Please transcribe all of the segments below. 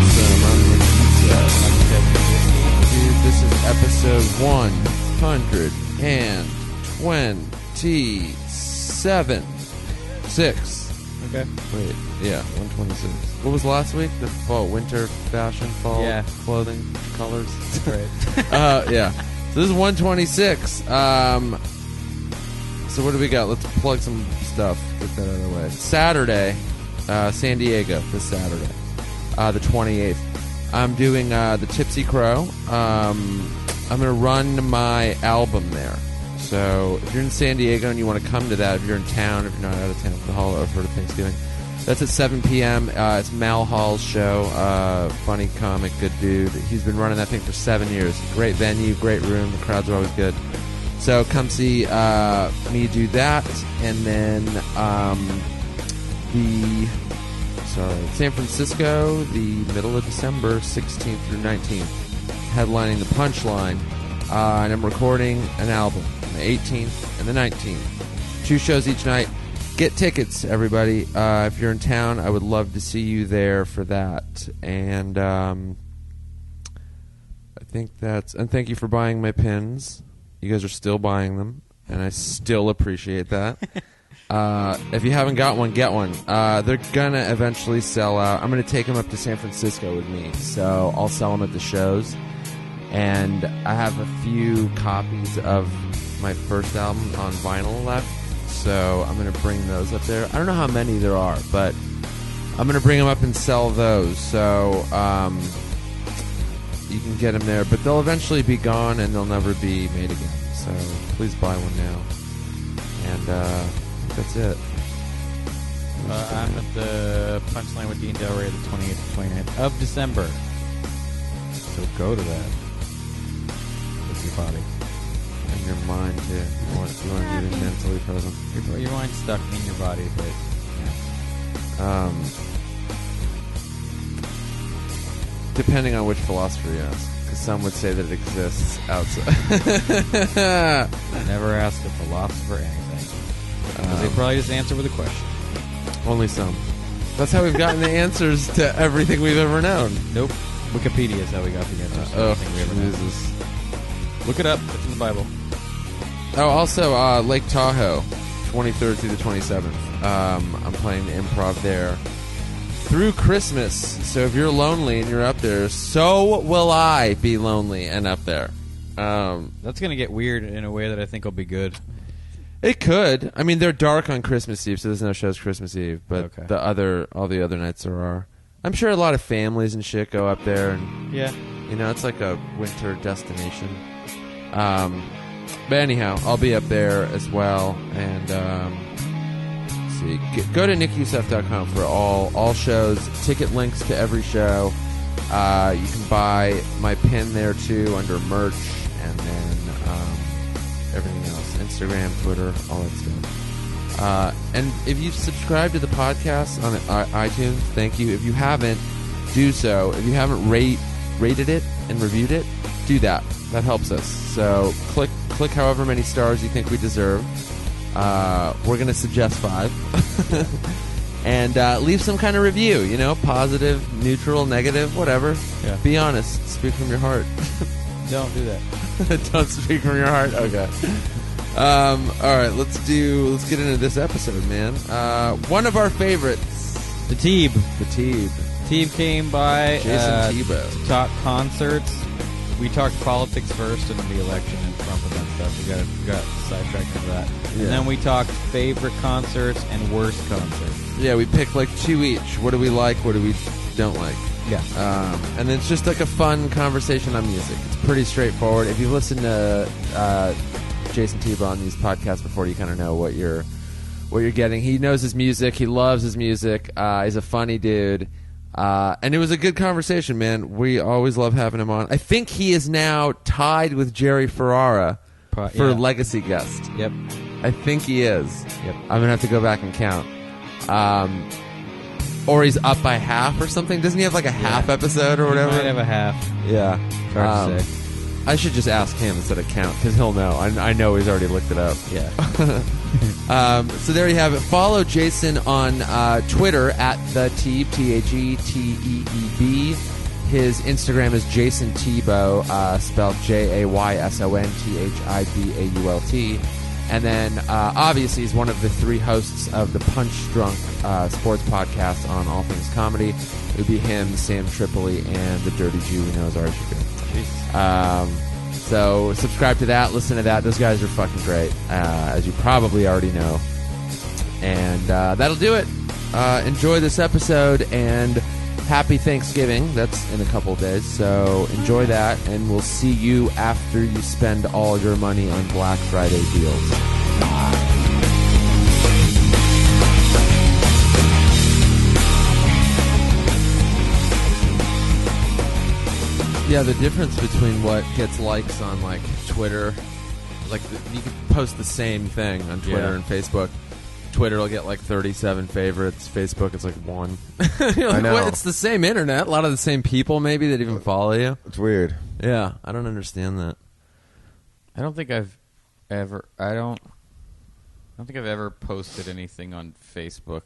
awesome. I'm Youssef. Dude, this is episode 127. 6. Okay. Wait, yeah, 126. What was last week? The fall, winter fashion, fall clothing colors. Right. Yeah. So this is 126. So what do we got? Let's plug some stuff. Get that out of the way. Saturday, San Diego, this Saturday, the 28th. I'm doing the Tipsy Crow. I'm going to run my album there. So if you're in San Diego and you want to come to that, if you're in town, if you're not out of town for the holiday or for Thanksgiving, that's at 7 p.m. It's Mal Hall's show. Funny comic, good dude. He's been running that thing for 7 years. Great venue, great room. The crowds are always good. So come see me do that. And then San Francisco, the middle of December, 16th through 19th, headlining the Punchline. And I'm recording an album on the 18th and the 19th. 2 shows each night. Get tickets, everybody. If you're in town, I would love to see you there for that. And I think and thank you for buying my pins. You guys are still buying them, and I still appreciate that. If you haven't got one, get one. They're going to eventually sell out. I'm going to take them up to San Francisco with me, so I'll sell them at the shows. And I have a few copies of my first album on vinyl left, so I'm going to bring those up there. I don't know how many there are, but I'm going to bring them up and sell those. So you can get them there, but they'll eventually be gone and they'll never be made again. So please buy one now. And that's it. I'm at the Punchline with Dean Del Rey the 28th and 29th of December. So go to that. With your body. And your mind, too. You want to be mentally present. Your mind's stuck in your body, but yeah. Depending on which philosopher you ask. Because some would say that it exists outside. Never ask a philosopher anything. Because they probably just answer with a question. Only some. That's how we've gotten the answers to everything we've ever known. Nope. Wikipedia is how we got the answers to everything we ever known. Look it up. It's in the Bible. Oh, also, Lake Tahoe, 23rd through the 27th. I'm playing the Improv there through Christmas. So if you're lonely and you're up there, so will I be lonely and up there. That's going to get weird in a way that I think will be good. It could. I mean, they're dark on Christmas Eve, so there's no shows Christmas Eve. But okay. all the other nights there are. I'm sure a lot of families and shit go up there. And, yeah. You know, it's like a winter destination. But anyhow, I'll be up there as well. And let's see, go to nickyoussef.com for all shows, ticket links to every show. You can buy my pin there too under merch, and then everything else, Instagram, Twitter, all that stuff. And if you've subscribed to the podcast on iTunes, thank you. If you haven't, do so. If you haven't rated it and reviewed it, do that. That helps us. So click however many stars you think we deserve. We're going to suggest 5. And leave some kind of review, you know, positive, neutral, negative, whatever. Yeah. Be honest. Speak from your heart. Don't do that. Don't speak from your heart? Okay. All right, let's get into this episode, man. One of our favorites. The Teeb. Teeb came by Jayson Thibault to talk concerts. We talked politics first and the election and Trump and that stuff. We got sidetracked into that. Yeah. And then we talked favorite concerts and worst concerts. Yeah, we picked like 2 each. What do we like? What do we don't like? Yeah. And it's just like a fun conversation on music. It's pretty straightforward. If you've listened to Jayson Thibault on these podcasts before, you kind of know what you're getting. He knows his music. He loves his music. He's a funny dude. And it was a good conversation, man. We always love having him on. I think he is now tied with Jerry Ferrara for legacy guest. Yep. I think he is. Yep. I'm going to have to go back and count. Or he's up by half or something. Doesn't he have like a half episode or whatever? He might have a half. Yeah. Hard to say. I should just ask him instead of count, because he'll know. I know he's already looked it up. Yeah. So there you have it. Follow Jayson on Twitter at the Teeb, TAGTEEB. His Instagram is Jayson Thibault, spelled JAYSONTHIBAULT. And then, obviously, he's one of the 3 hosts of the Punch Drunk sports podcast on All Things Comedy. It would be him, Sam Tripoli, and the Dirty Jew we know as Archie. So subscribe to that, listen to that. Those guys are fucking great, as you probably already know. And that'll do it. Enjoy this episode, and happy Thanksgiving. That's in a couple of days, so enjoy that, and we'll see you after you spend all your money on Black Friday deals. Yeah, the difference between what gets likes on, like, Twitter, like, you can post the same thing on Twitter and Facebook. Twitter will get like 37 favorites. Facebook, it's like 1. You're like, I know. What? It's the same internet. A lot of the same people maybe that even follow you. It's weird. Yeah, I don't understand that. I don't think I've ever posted anything on Facebook.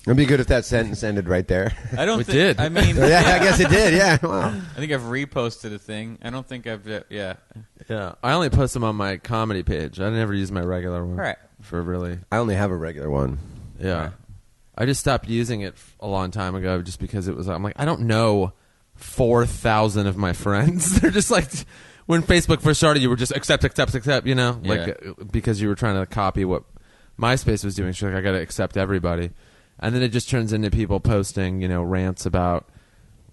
It'd be good if that sentence ended right there. I don't It think did. I mean, Yeah, I guess it did. Yeah. Wow. I think I've reposted a thing. I don't think I've Yeah, I only post them on my comedy page. I never use my regular one. Right. For really. I only have a regular one. Yeah. Right. I just stopped using it a long time ago just because it was. I'm like, I don't know 4,000 of my friends. They're just like, when Facebook first started, you were just accept, you know, like because you were trying to copy what MySpace was doing. So like, I got to accept everybody. And then it just turns into people posting, you know, rants about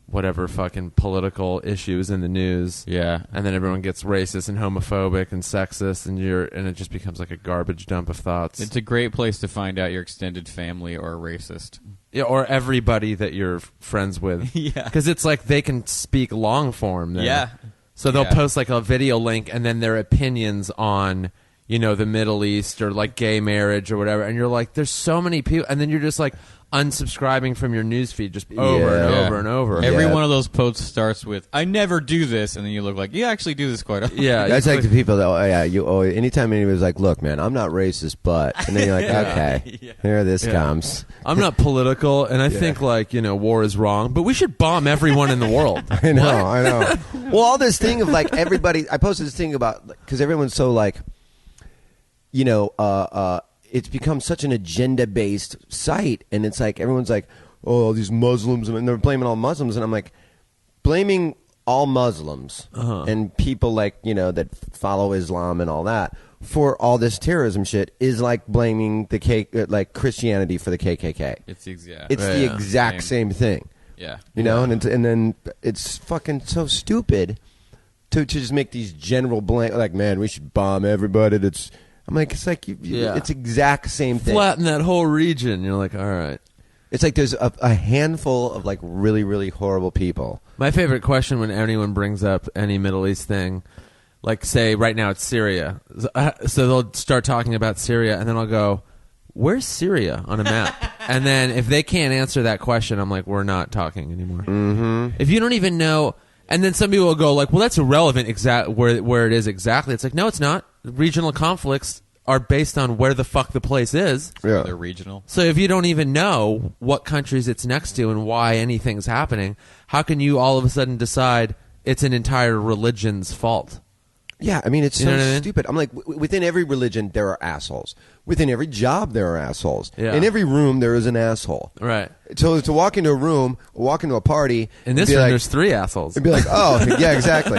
whatever fucking political issues in the news. Yeah. And then everyone gets racist and homophobic and sexist, and it just becomes like a garbage dump of thoughts. It's a great place to find out your extended family are racist. Yeah, or everybody that you're friends with. Yeah. Because it's like they can speak long form there. Yeah. So they'll Yeah. post like a video link and then their opinions on, you know, the Middle East or like gay marriage or whatever. And you're like, there's so many people. And then you're just like unsubscribing from your newsfeed just over and Yeah. over and over. Every Yeah. one of those posts starts with, I never do this. And then you look like, you actually do this quite often. Yeah. That's like the people that, anytime anybody's like, look, man, I'm not racist, but, and then you're like, okay, here this comes. I'm not political, and I think, like, you know, war is wrong, but we should bomb everyone in the world. I know. Well, all this thing of like everybody, I posted this thing about, because everyone's so like, you know, it's become such an agenda-based site, and it's like everyone's like, oh, all these Muslims, and they're blaming all Muslims, and I'm like, blaming all Muslims and people like, you know, that follow Islam and all that for all this terrorism shit is like blaming like Christianity for the KKK. It's the exact. It's the exact same thing. Yeah. You know, and then it's fucking so stupid to just make these general like, man, we should bomb everybody that's. I'm like, it's like it's exact same thing. Flatten that whole region. You're like, all right. It's like there's a handful of like really, really horrible people. My favorite question when anyone brings up any Middle East thing, like say right now it's Syria. So they'll start talking about Syria, and then I'll go, where's Syria on a map? And then if they can't answer that question, I'm like, we're not talking anymore. Mm-hmm. If you don't even know, and then some people will go like, well, that's irrelevant where it is exactly. It's like, no, it's not. Regional conflicts are based on where the fuck the place is. Yeah. They're regional. So if you don't even know what countries it's next to and why anything's happening, how can you all of a sudden decide it's an entire religion's fault? Yeah, I mean, it's so You know what I mean? stupid. I'm like, within every religion, there are assholes. Within every job, there are assholes. Yeah. In every room, there is an asshole. Right. So to walk into a room, walk into a party, In this and be room, like, there's 3 assholes. and be like, oh, yeah, exactly.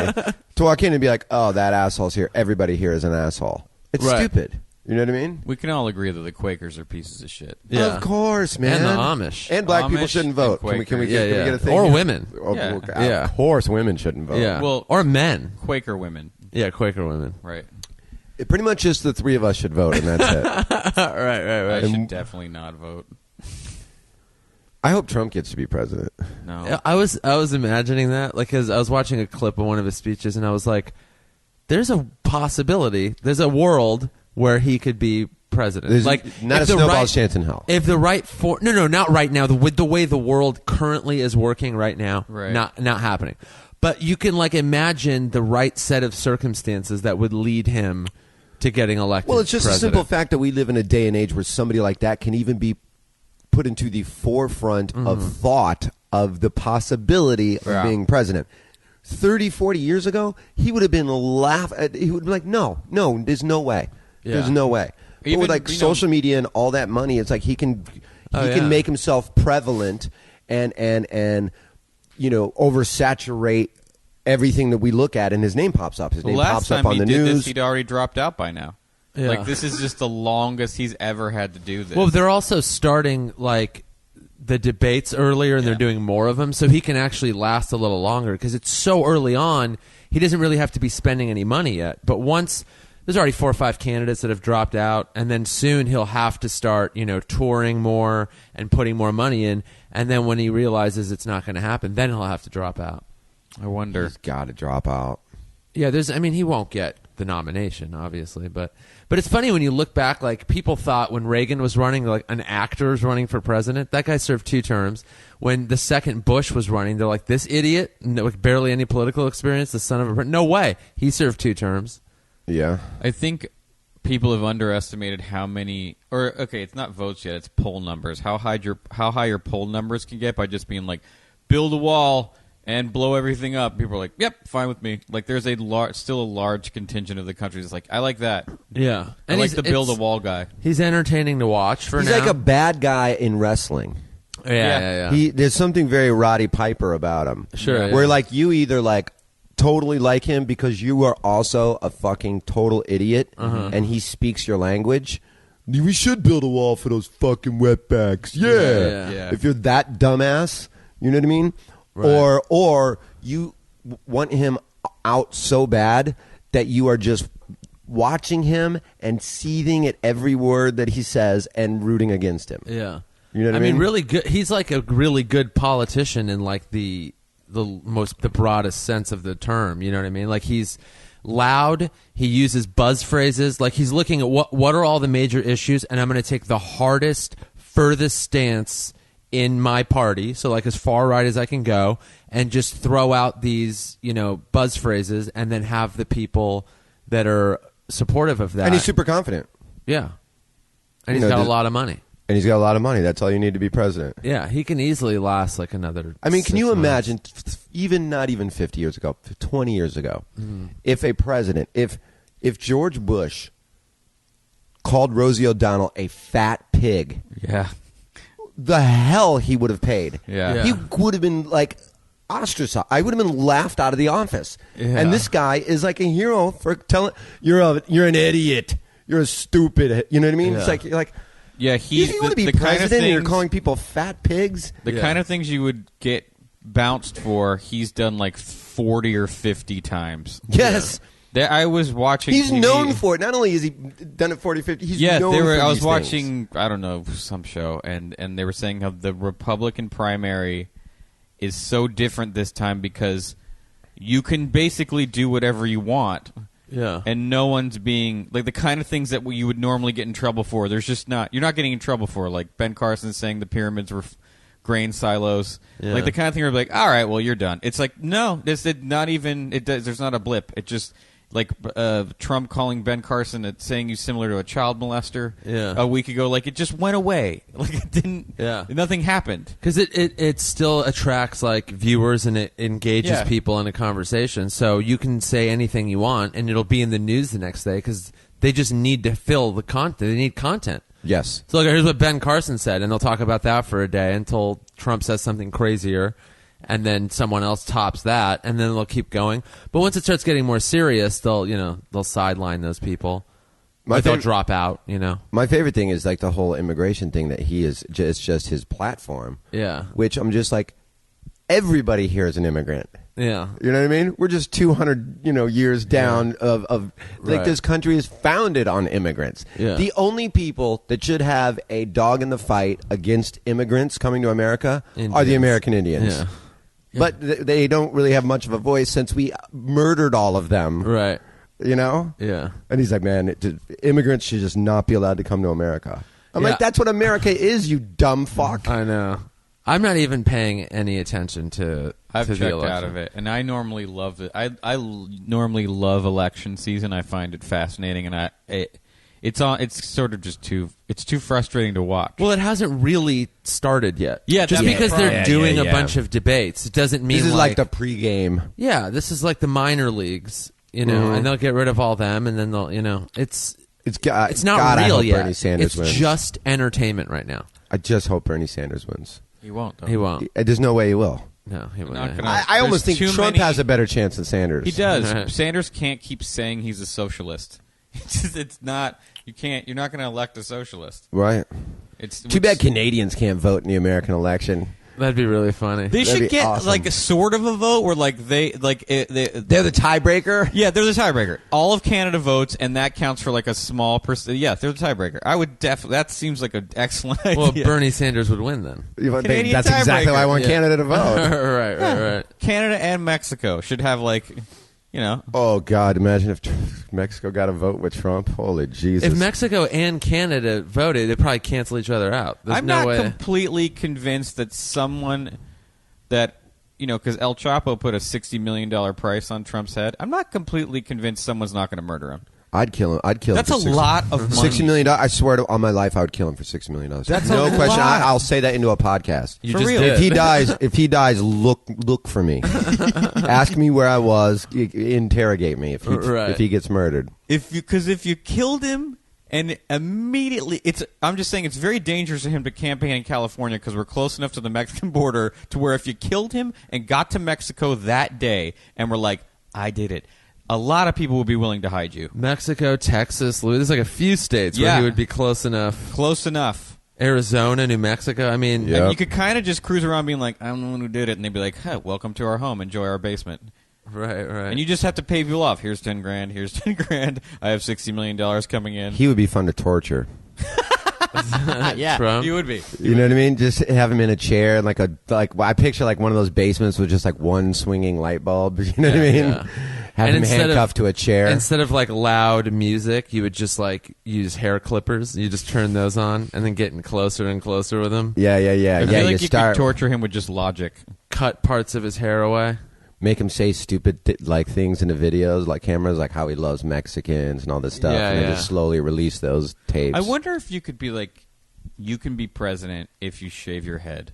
To walk in and be like, oh, that asshole's here. Everybody here is an asshole. It's Right. stupid. You know what I mean? We can all agree that the Quakers are pieces of shit. Yeah. Of course, man. And the Amish. And black people Amish shouldn't vote. and Can we Yeah, get yeah. a thing? Or here? women. Yeah. Yeah. Of course, women shouldn't vote. Yeah. Well- or men. Quaker women. Yeah, Quaker women. Right. Pretty much just the 3 of us should vote, and that's it. right. I should definitely not vote. I hope Trump gets to be president. No. I was imagining that, like, because I was watching a clip of one of his speeches, and I was like, there's a possibility, there's a world where he could be president. There's like, not if a the snowball's chance in hell. If the right no, not right now. With the way the world currently is working right now, Right. not happening. But you can like imagine the right set of circumstances that would lead him to getting elected. Well, it's just president. a simple fact that we live in a day and age where somebody like that can even be put into the forefront of thought of the possibility of being president. 30, 40 years ago, he would have been he would be like, no, there's no way. Yeah. There's no way. But Even, with like social media and all that money, it's like he can make himself prevalent and oversaturate everything that we look at, and his name pops up. His name pops up on the news. Last time he did news. this, he'd already dropped out by now. Yeah. Like, this is just the longest he's ever had to do this. Well, they're also starting like the debates earlier, and they're doing more of them, so he can actually last a little longer because it's so early on. He doesn't really have to be spending any money yet. But once there's already 4 or 5 candidates that have dropped out, and then soon he'll have to start, touring more and putting more money in. And then when he realizes it's not going to happen, then he'll have to drop out. I wonder. He's got to drop out. Yeah, he won't get the nomination, obviously, but it's funny when you look back. Like, people thought when Reagan was running, like an actor was running for president. That guy served 2 terms. When the second Bush was running, they're like, this idiot, with barely any political experience, the son of a no way, he served 2 terms. Yeah, I think people have underestimated how many, it's not votes yet, it's poll numbers. How high your poll numbers can get by just being like, build a wall and blow everything up. People are like, yep, fine with me. Like, there's still a large contingent of the country that's like, I like that. Yeah. I like the build a wall guy. He's entertaining to watch for he's now. like a bad guy in wrestling. Yeah. There's something very Roddy Piper about him. Sure. Yeah. Where like you either like totally like him because you are also a fucking total idiot and he speaks your language. We should build a wall for those fucking wetbacks. Yeah. If you're that dumbass, you know what I mean? Right. Or you want him out so bad that you are just watching him and seething at every word that he says and rooting against him. Yeah. You know what I mean? Really good. He's like a really good politician in like the broadest sense of the term. You know what I mean? Like, he's loud. He uses buzz phrases. Like, he's looking at what are all the major issues, and I'm going to take the hardest, furthest stance in my party, so like as far right as I can go, and just throw out these, buzz phrases, and then have the people that are supportive of that. And he's super confident. Yeah. And he's got a lot of money. And he's got a lot of money. That's all you need to be president. Yeah, he can easily last like another. I mean, can you 6 months. imagine, not even 50 years ago, 20 years ago, if a president, if George Bush called Rosie O'Donnell a fat pig, the hell he would have paid. Yeah. He would have been like ostracized. I would have been laughed out of the office. Yeah. And this guy is like a hero for telling you're an idiot. You're a stupid. You know what I mean? Yeah. It's like you're like. Yeah, If you want to be president and you're calling people fat pigs? The kind of things you would get bounced for, he's done like 40 or 50 times. Yes. I was watching He's TV. known for it. Not only has he done it 40, 50, he's known for I was these watching, things. I don't know, some show, and they were saying how the Republican primary is so different this time because you can basically do whatever you want. Yeah. And no one's being like the kind of things that you would normally get in trouble for. There's just not. You're not getting in trouble for, like Ben Carson saying the pyramids were grain silos. Yeah. Like the kind of thing where you're like, all right, well, you're done. It's like, no, there's not even. There's not a blip. It just like Trump calling Ben Carson saying he's similar to a child molester a week ago. Like, it just went away. Like, it didn't. Yeah. Nothing happened. Because it still attracts like viewers, and it engages people in a conversation. So you can say anything you want, and it'll be in the news the next day because they just need to fill the content. They need content. Yes. So look, here's what Ben Carson said, and they'll talk about that for a day until Trump says something crazier, and then someone else tops that, and then they'll keep going. But once it starts getting more serious, they'll sideline those people. They'll drop out. My favorite thing is like the whole immigration thing that he is. It's just his platform. Yeah. Which I'm just like, everybody here is an immigrant. Yeah. You know what I mean? We're just 200, years down of like this country is founded on immigrants. Yeah. The only people that should have a dog in the fight against immigrants coming to America are the American Indians. Yeah. But they don't really have much of a voice since we murdered all of them. Right. Yeah. And he's like, man, immigrants should just not be allowed to come to America. I'm Yeah. like, that's what America is, you dumb fuck. I know. I'm not even paying any attention to. I've to the checked election. out of it, and I normally love it. I normally love election season. I find it fascinating, and it's sort of just too frustrating to watch. Well, it hasn't really started yet. Yeah, just that's because the they're problem. doing Yeah. a bunch of debates, it doesn't mean This is like the pregame. Yeah, this is like the minor leagues, and they'll get rid of all them, and then they'll, it's not God, I real hope yet. Bernie Sanders It's wins. just entertainment right now. I just hope Bernie Sanders wins. He won't. Though. He won't. There's no way he will. No, he won't. Not gonna- I almost think There's too Trump many- has a better chance than Sanders. He does. Sanders can't keep saying he's a socialist. It's not. You can't. You're not going to elect a socialist. Right. It's Too bad Canadians can't vote in the American election. That'd be really funny. They That'd should be get awesome. like a sort of a vote where like They're the tiebreaker. yeah, they're the tiebreaker. All of Canada votes, and that counts for like a small percent. Yeah, they're the tiebreaker. I would definitely. That seems like an excellent idea. Well, Bernie Sanders would win then. Canadian That's exactly why I want Yeah. Canada to vote. right. Canada and Mexico should have like, Oh God! Imagine if Mexico got a vote with Trump. Holy Jesus! If Mexico and Canada voted, they'd probably cancel each other out. There's I'm no not way. completely convinced that someone that because El Chapo put a $60 million price on Trump's head. I'm not completely convinced someone's not going to murder him. I'd kill him. I'd kill That's him. a For lot of money. $60 million. I swear to on my life, I would kill him for $60 million. That's no a question. lot. I'll say that into a podcast. You For just real. did. If he dies, look for me. Ask me where I was. Interrogate me Right. if he gets murdered. If you killed him and immediately I'm just saying it's very dangerous for him to campaign in California because we're close enough to the Mexican border to where if you killed him and got to Mexico that day and were like, I did it, a lot of people would be willing to hide you. Mexico, Texas, there's like a few states where Yeah. he would be close enough. Close enough. Arizona, New Mexico. I mean, Yeah. And you could kind of just cruise around being like, I'm the one who did it, and they'd be like, welcome to our home, enjoy our basement. right. And you just have to pay people off. Here's 10 grand. Here's 10 grand. I have $60 million coming in. He would be fun to torture. Yeah, Trump? he would be. You know what I mean? Just have him in a chair and like I picture like one of those basements with just like one swinging light bulb. You know what I mean? yeah. Have And him instead of- handcuffed to a chair. Instead of like loud music, you would just like use hair clippers. You just turn those on and then getting closer and closer with him. Yeah. I feel like you start could torture him with just logic. Cut parts of his hair away. make him say stupid like things in the videos, like cameras, like how he loves Mexicans and all this stuff, Yeah, and then yeah. just slowly release those tapes. I wonder if you could be like, you can be president if you shave your head.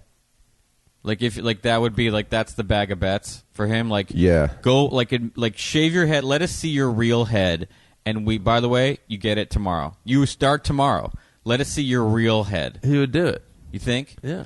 Like if like that would be like that's the bag of bets for him. Like Yeah. go like shave your head. Let us see your real head. And we, by the way, you get it tomorrow. You start tomorrow. Let us see your real head. He would do it. You think? Yeah.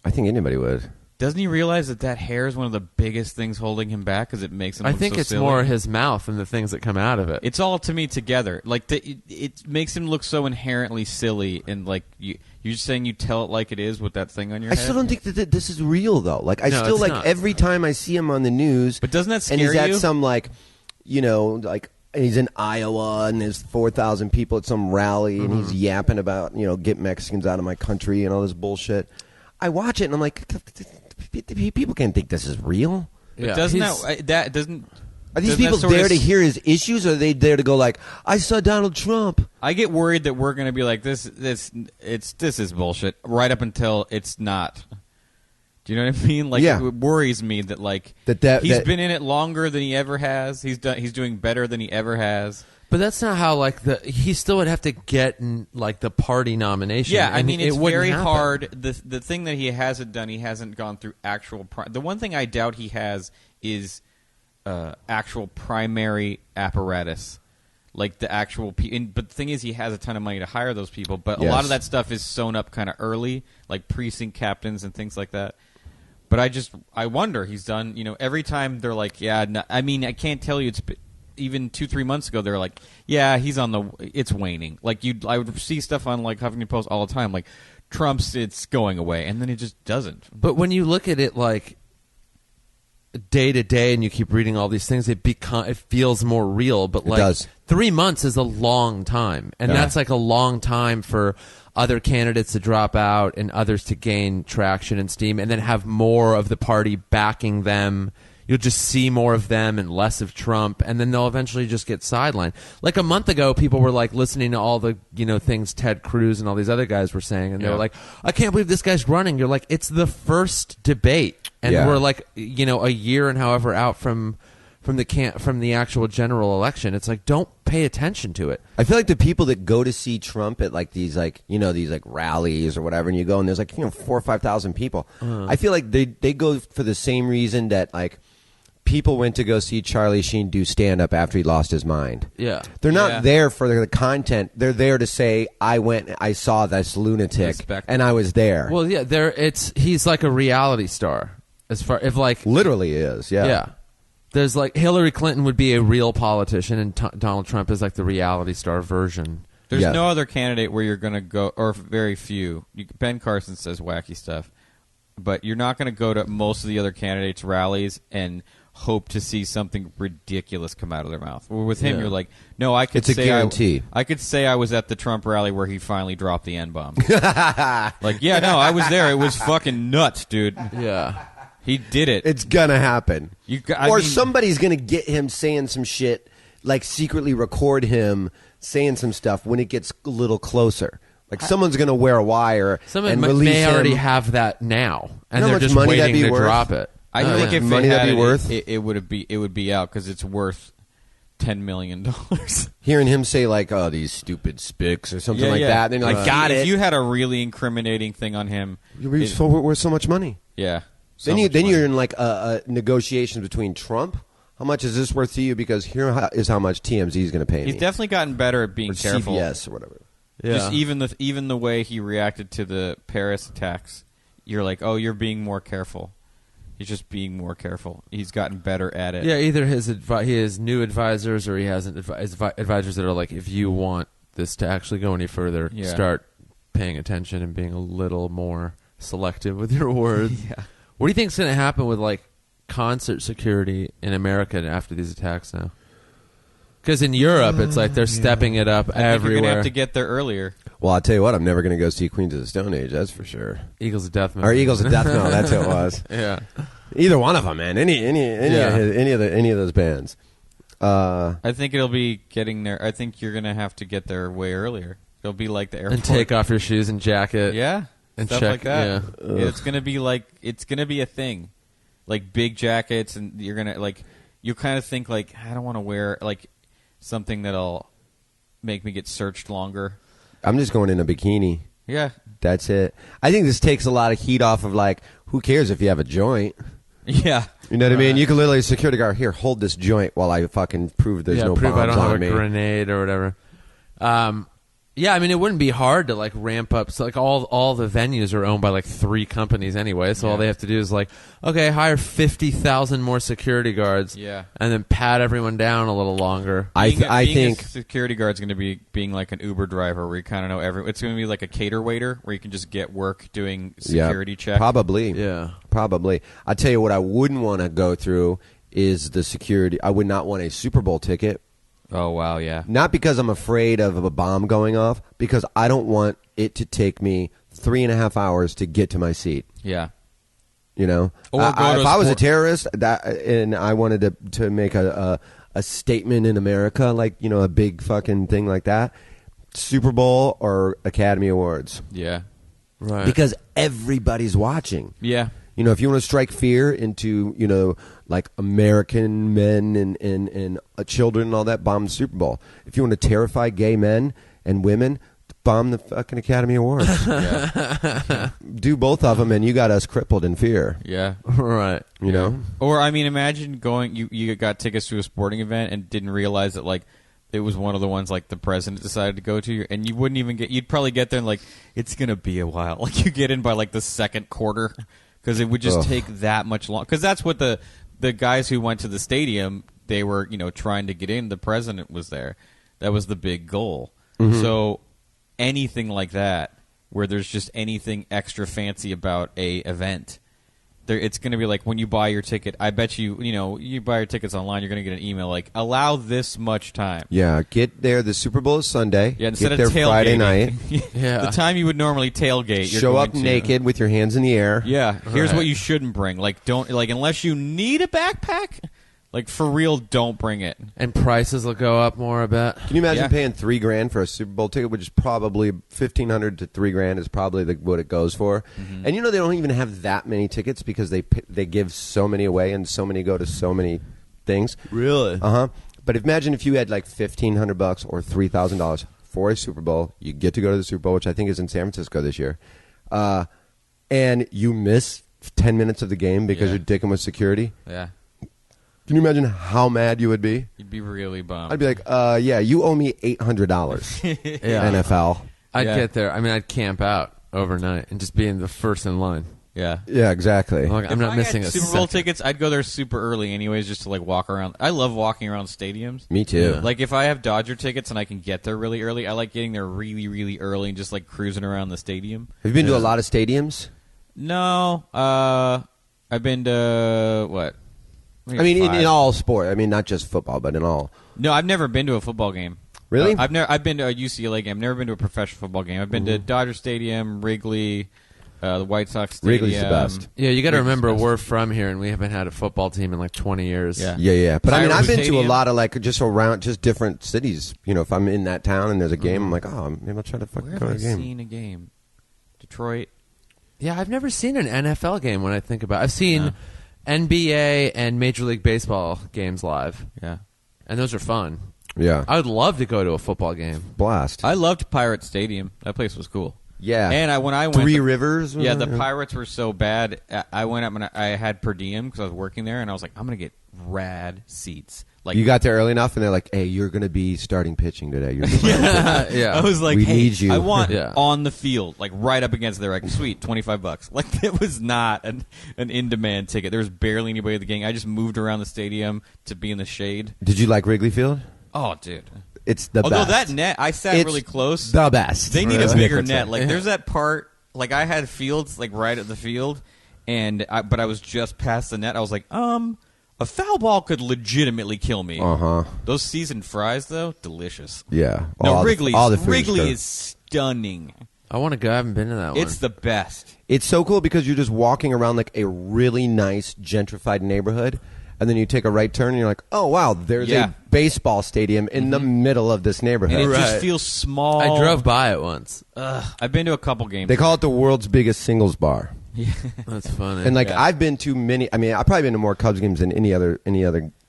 I think anybody would. Doesn't he realize that hair is one of the biggest things holding him back because it makes him? I look think so it's silly? more his mouth and the things that come out of it. It's all to me together. Like it makes him look so inherently silly, and like you're just saying you tell it like it is with that thing on your I head. still don't think that this is real though. Like I No, still it's like not. every time I see him on the news. But doesn't that scare and he's at you? some like, like he's in Iowa and there's 4,000 people at some rally and he's yapping about get Mexicans out of my country and all this bullshit. I watch it and I'm like, people can't think this is real. But Yeah, doesn't he's- that doesn't? Are these doesn't that people sort of there to hear his issues, or are they there to go like, I saw Donald Trump? I get worried that we're going to be like this is bullshit right up until it's not. Do you know what I mean? Like Yeah. it worries me that like That he's been in it longer than he ever has. He's doing better than he ever has. But that's not how he still would have to get the party nomination. Yeah, I and mean it it's wouldn't very happen. hard. The thing that he hasn't done, he hasn't gone through actual. The one thing I doubt he has is actual primary apparatus, like the actual. But the thing is, he has a ton of money to hire those people. But a lot Yes. of that stuff is sewn up kind of early, like precinct captains and things like that. But I wonder. He's done. Every time they're like, yeah. No, I mean, I can't tell you. It's even 2-3 months ago. They're like, yeah, he's on the. It's waning. Like I would see stuff on like Huffington Post all the time, like Trump's. It's going away, and then it just doesn't. But when you look at it like day to day, and you keep reading all these things, it feels more real. But like does. 3 months is a long time, and Yeah. that's like a long time for other candidates to drop out and others to gain traction and steam, and then have more of the party backing them you'll just see more of them and less of Trump, and then they'll eventually just get sidelined. Like a month ago, people were like listening to all the things Ted Cruz and all these other guys were saying, and they were like, I can't believe this guy's running. You're like, it's the first debate, and we're like a year and however out from the actual general election. It's like, don't pay attention to it. I feel like the people that go to see Trump at like these these rallies or whatever, and you go and there's like 4,000 or 5,000 people. I feel like they go for the same reason that like people went to go see Charlie Sheen do stand up after he lost his mind. Yeah, they're not there for the content. They're there to say, I saw this lunatic and I was there. Well, yeah, he's like a reality star as far if like literally is. Yeah. There's like Hillary Clinton would be a real politician, and Donald Trump is like the reality star version. There's no other candidate where you're going to go, or very few. Ben Carson says wacky stuff, but you're not going to go to most of the other candidates' rallies and hope to see something ridiculous come out of their mouth. Well, with him, you're like, no, I could it's a guarantee. I could say I was at the Trump rally where he finally dropped the N-bomb. Like, yeah, no, I was there. It was fucking nuts, dude. Yeah. He did it. It's gonna happen. Somebody's gonna get him saying some shit, like secretly record him saying some stuff when it gets a little closer. Like someone's gonna wear a wire and release may him. already have that now, and You know they're how much just money waiting that'd be to worth? drop it. I think if money it that'd had be worth? it would be out because it's worth $10 million. Hearing him say like, "Oh, these stupid spics" or something like that, and then you're like, "Got it." If you had a really incriminating thing on him, You're worth so much money. yeah. Then you're in like a negotiations between Trump. How much is this worth to you? Because here is how much TMZ is going to pay me. He's definitely gotten better at being or careful. CBS or whatever. Yeah. Just even the way he reacted to the Paris attacks, you're like, oh, you're being more careful. He's just being more careful. He's gotten better at it. Yeah, either he has new advisors or he has advisors that are like, if you want this to actually go any further, start paying attention and being a little more selective with your words. Yeah. What do you think's going to happen with like concert security in America after these attacks now? Because in Europe, it's like they're stepping it up everywhere. I think you're going to have to get there earlier. Well, I'll tell you what, I'm never going to go see Queens of the Stone Age, that's for sure. Eagles of Death Metal. Or Eagles of Death Metal, that's who it was. Yeah. Either one of them, man. Any of those bands. I think it'll be getting there. I think you're going to have to get there way earlier. It'll be like the airport. And take off your shoes and jacket. Yeah. And stuff check, like that. Yeah. It's going to be a thing. Like big jackets, and you're going to, like, you kind of think, like, I don't want to wear, like, something that'll make me get searched longer. I'm just going in a bikini. Yeah. That's it. I think this takes a lot of heat off of, like, who cares if you have a joint? Yeah. You know what I mean? You can literally security guard, here, hold this joint while I fucking prove there's no prove bombs I don't have on a me. grenade or whatever. Yeah, I mean, it wouldn't be hard to like ramp up. So like all the venues are owned by like 3 companies anyway. So all they have to do is like, okay, hire 50,000 more security guards. Yeah. And then pat everyone down a little longer. I Being think a security guard's going to be being like an Uber driver where you kind of know it's going to be like a cater waiter where you can just get work doing security checks. Probably. Yeah. Probably. I'll tell you what I wouldn't want to go through is the security. I would not want a Super Bowl ticket. Oh, wow, yeah. Not because I'm afraid of a bomb going off, because I don't want it to take me 3.5 hours to get to my seat. Yeah. You know? Or if I was a terrorist and I wanted to make a statement in America, like, you know, a big fucking thing like that, Super Bowl or Academy Awards. Yeah. Right. Because everybody's watching. Yeah. You know, if you want to strike fear into, you know, like American men and children and all that, bomb the Super Bowl. If you want to terrify gay men and women, bomb the fucking Academy Awards. Do both of them, and you got us crippled in fear. Yeah. Right. You know? Or, I mean, imagine you got tickets to a sporting event and didn't realize that, like, it was one of the ones, like, the president decided to go to, and you wouldn't even you'd probably get there and, like, it's going to be a while. Like, you get in by, like, the second quarter. Because it would just take that much long. Because that's what the guys who went to the stadium, they were, you know, trying to get in. The president was there. That was the big goal. Mm-hmm. So anything like that, where there's just anything extra fancy about a event, it's going to be like when you buy your ticket. I bet you buy your tickets online, you're going to get an email like allow this much time. Yeah, get there. The Super Bowl is Sunday. Yeah, instead get there of tailgating, Friday night. Yeah. the time you would normally tailgate. You're Show going up to. naked with your hands in the air. Yeah, here's Right. what you shouldn't bring. Like don't unless you need a backpack. Like for real, don't bring it. And prices will go up more, I bet. Can you imagine Yeah. paying $3,000 for a Super Bowl ticket, which is probably $1,500 to $3,000 is probably what it goes for. Mm-hmm. And they don't even have that many tickets because they give so many away and so many go to so many things. Really? But imagine if you had like $1,500 or $3,000 for a Super Bowl. You get to go to the Super Bowl, which I think is in San Francisco this year, and you miss 10 minutes of the game because Yeah. you're dicking with security. Yeah, Can you imagine how mad you would be? you'd be really bummed. I'd be like, yeah, you owe me $800. Yeah. NFL. I'd Yeah. get there. I mean, I'd camp out overnight and just be in the first in line. yeah. Yeah, exactly. I'm If not I missing had a Super Bowl second. tickets. I'd go there super early, anyways, just to like walk around. I love walking around stadiums. Me too. Yeah. Like if I have Dodger tickets and I can get there really early, I like getting there really, really early and just like cruising around the stadium. Have you been to a lot of stadiums? No, I've been to what? I mean, in five. all sport. I mean, not just football, but in all. No, I've never been to a football game. Really? I've been to a UCLA game. I've never been to a professional football game. I've been to Dodger Stadium, Wrigley, the White Sox Stadium. Wrigley's the best. Yeah, you got to Wrigley's remember the best. we're from here, and we haven't had a football team in like 20 years. Yeah. Yeah. But I mean, Iowa I've been to a Stadium. lot of like just around, just different cities. If I'm in that town and there's a game, I'm like, oh, maybe I'll try to fucking Where go have to I a game. seen a game? Detroit. Yeah, I've never seen an NFL game when I think about it. I've seen NBA and Major League Baseball games live, Yeah. and those are fun. Yeah, I would love to go to a football game. blast. I loved Pirate Stadium. That place was cool. Yeah, And when I went, Three Rivers. yeah, the Pirates were so bad. I went up and I had per diem because I was working there, and I was like, I'm gonna get rad seats. Like You got there early enough, and they're like, "Hey, you're going to be starting pitching today." You're Yeah. I was like, We hey, need you. I want Yeah. on the field, like right up against there. Like, sweet, $25. Like, it was not an in-demand ticket. There was barely anybody at the game. I just moved around the stadium to be in the shade. Did you like Wrigley Field? Oh, dude. It's the Although best. that net, I sat It's really close. The best. They need That's a what bigger I would say. net. Like, there's that part. Like, I had fields like right at the field, but I was just past the net. I was like, a foul ball could legitimately kill me. Those seasoned fries, though, delicious. Yeah. No, All Wrigley's, all the food's Wrigley good. is stunning. I want to go. I haven't been to that one. It's the best. It's so cool because you're just walking around like a really nice gentrified neighborhood, and then you take a right turn and you're like, oh wow, there's Yeah. a baseball stadium in the middle of this neighborhood. And it just Right. feels small. I drove by it once. I've been to a couple games. They call it the world's biggest singles bar. That's funny. And like Yeah. I've been to many. I mean, I've probably been to more Cubs games than any other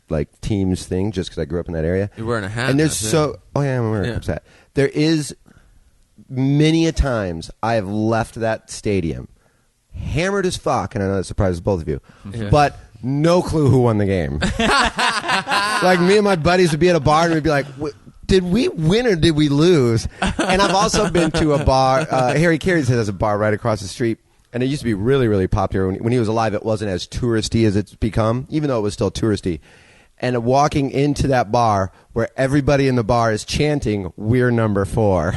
like teams thing, just because I grew up in that area. You're wearing a hat. And there's now, too. so I'm wearing a Yeah. Cubs hat. There is many a times I have left that stadium hammered as fuck, and I know that surprises both of you, Yeah. but no clue who won the game. Like me and my buddies would be at a bar and we'd be like, did we win or did we lose? And I've also been to a bar. Harry Carey's has a bar right across the street. And it used to be really, really popular. When he was alive, it wasn't as touristy as it's become, even though it was still touristy. And walking into that bar where everybody in the bar is chanting, "We're number 4."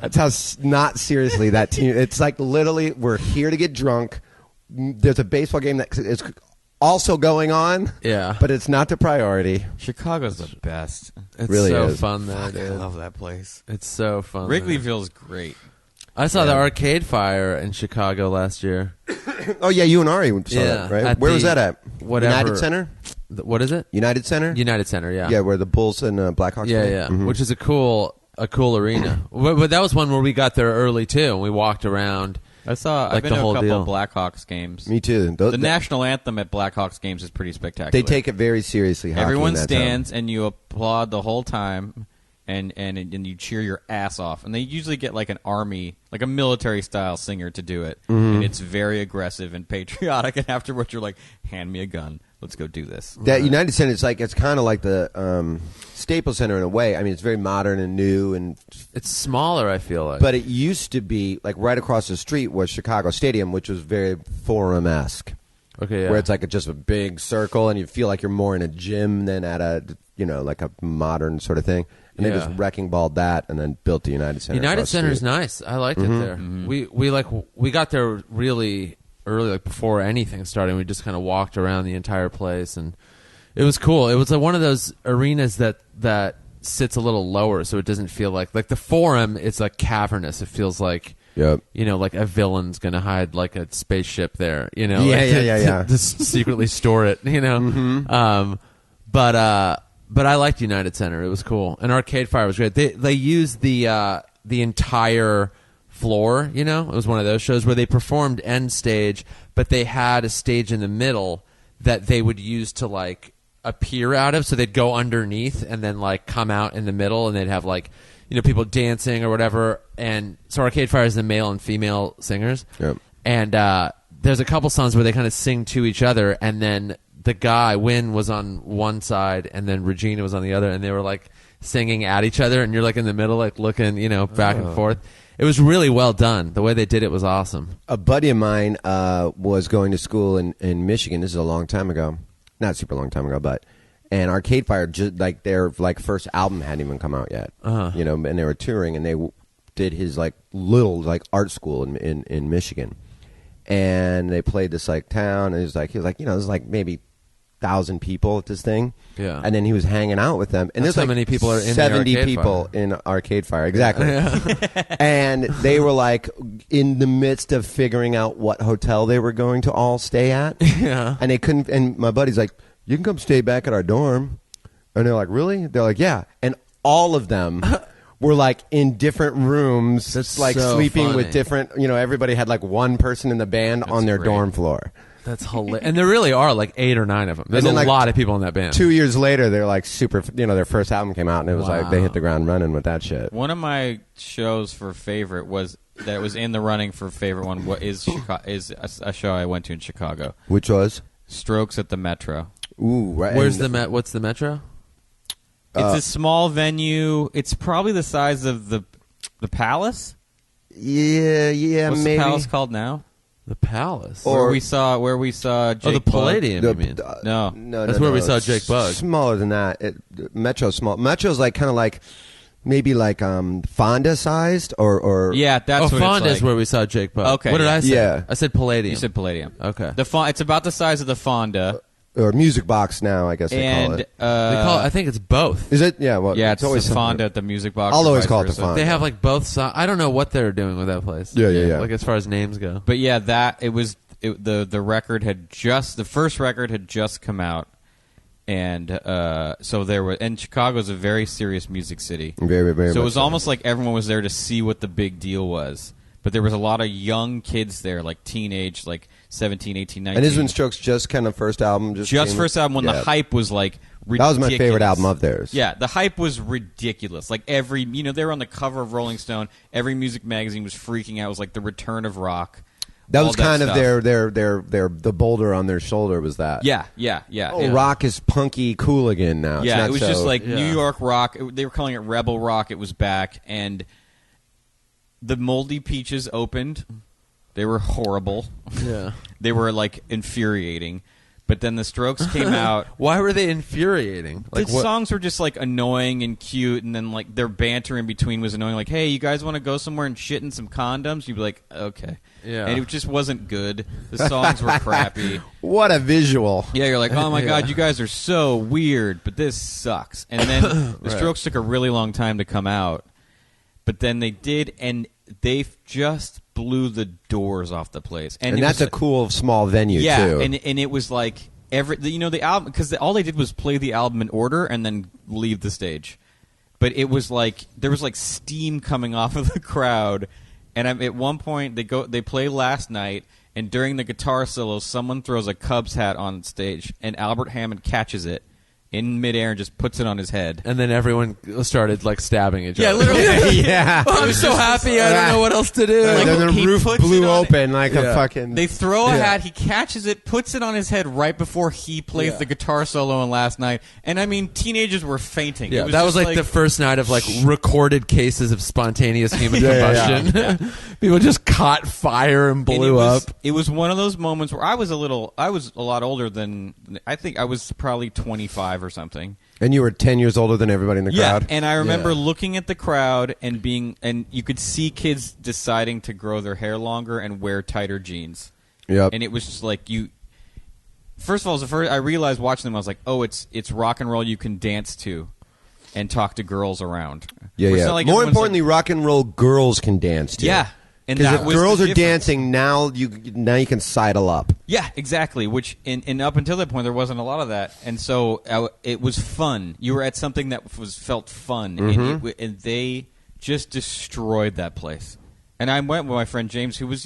That's how not seriously that team. It's like literally, we're here to get drunk. There's a baseball game that is also going on. Yeah. But it's not the priority. Chicago's the best. It's really so is. fun there, I dude. love that place. It's so fun. Wrigley there. feels great. I saw the Arcade Fire in Chicago last year. Oh, yeah, you and Ari saw Yeah, that, right? at Where was the- that at? whatever- United Center? What is it? United Center? United Center, yeah. Yeah, where the Bulls and Blackhawks Yeah, play? yeah. Mhm. Which is a cool arena. But that was one where we got there early too, and we walked around. I've Like been the to whole a couple deal. Blackhawks games. Me too. The national anthem at Blackhawks games is pretty spectacular. They take it very seriously. Hockey Everyone in that stands and you applaud the whole time, and you cheer your ass off. And they usually get like an army, like a military style singer to do it, and it's very aggressive and patriotic. And afterwards, you're like, "Hand me a gun, let's go do this." town. That United Center, it's kind of like the Staples Center in a way. I mean, it's very modern and new, and It's smaller, I feel like. but it used to be like right across the street was Chicago Stadium, which was very Forum-esque. okay, yeah. Where it's like just a big circle, and you feel like you're more in a gym than at a like a modern sort of thing. And they just wrecking balled that and then built the United Center. United Center's nice. I liked it there. We got there really early, like before anything started. We just kind of walked around the entire place, and it was cool. It was one of those arenas that sits a little lower, so it doesn't feel like the Forum. It's like cavernous. It feels like like a villain's gonna hide like a spaceship there. To secretly store it. But I liked United Center. It was cool, and Arcade Fire was great. They used the entire floor. It was one of those shows where they performed end stage, but they had a stage in the middle that they would use to like appear out of. So they'd go underneath and then like come out in the middle, and they'd have like people dancing or whatever. And so Arcade Fire is the male and female singers. Yep. And there's a couple songs where they kind of sing to each other, and then the guy Win was on one side and then Regina was on the other, and they were like singing at each other, and you're like in the middle like looking back and forth. It was really well done. The way they did it was awesome. A buddy of mine was going to school in Michigan. This is a long time ago, not super long time ago, and Arcade Fire, just like their like first album hadn't even come out yet. And they were touring, and they did his like little like art school in Michigan, and they played this like town, and he was like there's like maybe 1,000 people at this thing. Yeah. And then he was hanging out with them. And there's like how many people are in 70 the Arcade people Fire. in Arcade Fire. Exactly. And they were like in the midst of figuring out what hotel they were going to all stay at. Yeah. And they couldn't, and my buddy's like, you can come stay back at our dorm. And they're like, really? They're like, yeah. And all of them were like in different rooms. That's like so sleeping funny. with different, everybody had like one person in the band on their great. dorm floor. That's hilarious. And there really are like 8 or 9 of them. There's And then, a like, lot of people in that band. 2 years later, they're like super, their first album came out, and it was like they Wow. hit the ground running with that shit. One of my shows for favorite was in the running for favorite one. What is a show I went to in Chicago? Which was? Strokes at the Metro. Ooh, right. Where's and- what's the Metro? It's a small venue. It's probably the size of the Palace. Yeah, What's maybe. the Palace called now? The Palace. Or- where we saw Jake the Bugg. Palladium, you mean? No. That's where we saw it's Jake Bugg. Smaller than that. Metro's small. Metro's like kind of like maybe like Fonda sized or Yeah, that's what Fonda's it's like. where we saw Jake Bugg. Okay, What did yeah. I say? Yeah. I said Palladium. You said Palladium. Okay. It's about the size of the Fonda, or Music Box now, I guess they call and it. They call it, I think it's both. Is it? Yeah. Well, yeah, it's always the Fonda something. at the Music Box. I'll or always vice call it the versa. Fonda. They have like both sides. I don't know what they're doing with that place. Yeah. Like as far as names go. But yeah, the record the first record had just come out, and so there were. And Chicago's a very serious music city. Very, very. So it much was almost like everyone was there to see what the big deal was. But there was a lot of young kids there, like teenage, like 17, 18, 19. And is when Strokes just kind of first album just first album when the hype was like ridiculous. That was my favorite album of theirs. Yeah, the hype was ridiculous. Like they were on the cover of Rolling Stone. Every music magazine was freaking out. It was like the return of rock. That all was kind of stuff. their the boulder on their shoulder was that. Yeah. Oh, rock is punky cool again now. It's Yeah, not it was so- just like Yeah. New York rock. They were calling it rebel rock. It was back, and the Moldy Peaches opened. They were horrible. Yeah. They were like infuriating. But then the Strokes came out. Why were they infuriating? The songs were just like annoying and cute, and then like their banter in between was annoying. Like, hey, you guys want to go somewhere and shit in some condoms? You'd be like, okay. Yeah. And it just wasn't good. The songs were crappy. What a visual. Yeah, you're like, oh my Yeah. god, you guys are so weird, but this sucks. And then the Strokes took a really long time to come out, but then they did, and they just blew the doors off the place. And it that's was, a cool small venue yeah, too. and it was like the album, because all they did was play the album in order and then leave the stage. But it was like there was like steam coming off of the crowd, and at one point they play Last Night, and during the guitar solo, someone throws a Cubs hat on stage, and Albert Hammond catches it in midair and just puts it on his head. And then everyone started like stabbing each Yeah, other. literally. yeah. Oh, I'm so happy. I don't know what else to do. And then the he roof puts it blew on- open like a Yeah. fucking. They throw a hat, he catches it, puts it on his head right before he plays the guitar solo in Last Night. And I mean, teenagers were fainting. Yeah, It that was just like the first night of like recorded cases of spontaneous human combustion. People just caught fire and and blew up. It was one of those moments where I was a lot older than, I think I was probably 25 5 or something. And you were 10 years older than everybody in the crowd? And I remember looking at the crowd and you could see kids deciding to grow their hair longer and wear tighter jeans. Yep. And it was just like first of all, I realized watching them, I was like, oh, it's rock and roll you can dance to and talk to girls around. Yeah, It's yeah. not like More everyone's importantly, rock and roll girls can dance to. Yeah. And because that if was girls the are difference. dancing, now you can sidle up. Yeah, exactly. Which, and up until that point, there wasn't a lot of that, and so it was fun. You were at something that felt fun, and they just destroyed that place. And I went with my friend James, who was,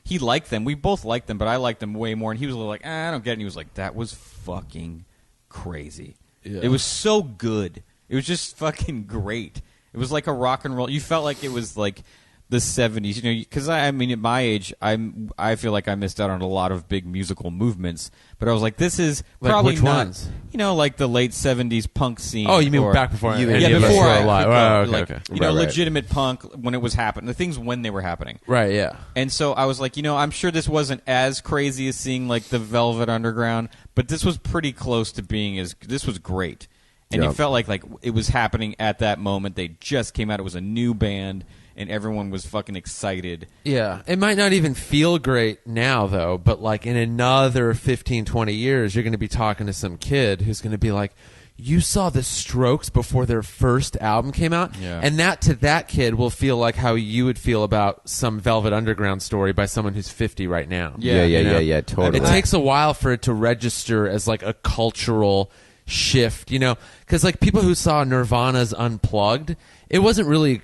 he liked them. We both liked them, but I liked them way more. And he was a little like, I don't get it. And he was like, that was fucking crazy. Yeah. It was so good. It was just fucking great. It was like a rock and roll. You felt like it was like the 70s, because I mean, at my age, I feel like I missed out on a lot of big musical movements. But I was like, this is Like probably which not, ones? like the late 70s punk scene. Oh, you mean or- back before? You- any yeah, of us before were I alive. could Wow, go, okay, like, okay. Right. legitimate punk when it was happening, the things when they were happening. Right, yeah. And so I was like, I'm sure this wasn't as crazy as seeing like the Velvet Underground, but this was pretty close to being this was great. And Yeah. you felt like it was happening at that moment. They just came out. It was a new band, and everyone was fucking excited. Yeah. It might not even feel great now, though, but like in another 15, 20 years, you're going to be talking to some kid who's going to be like, you saw the Strokes before their first album came out? Yeah. And that to that kid will feel like how you would feel about some Velvet Underground story by someone who's 50 right now. Yeah, Yeah, totally. It takes a while for it to register as like a cultural shift, because like people who saw Nirvana's Unplugged, it wasn't really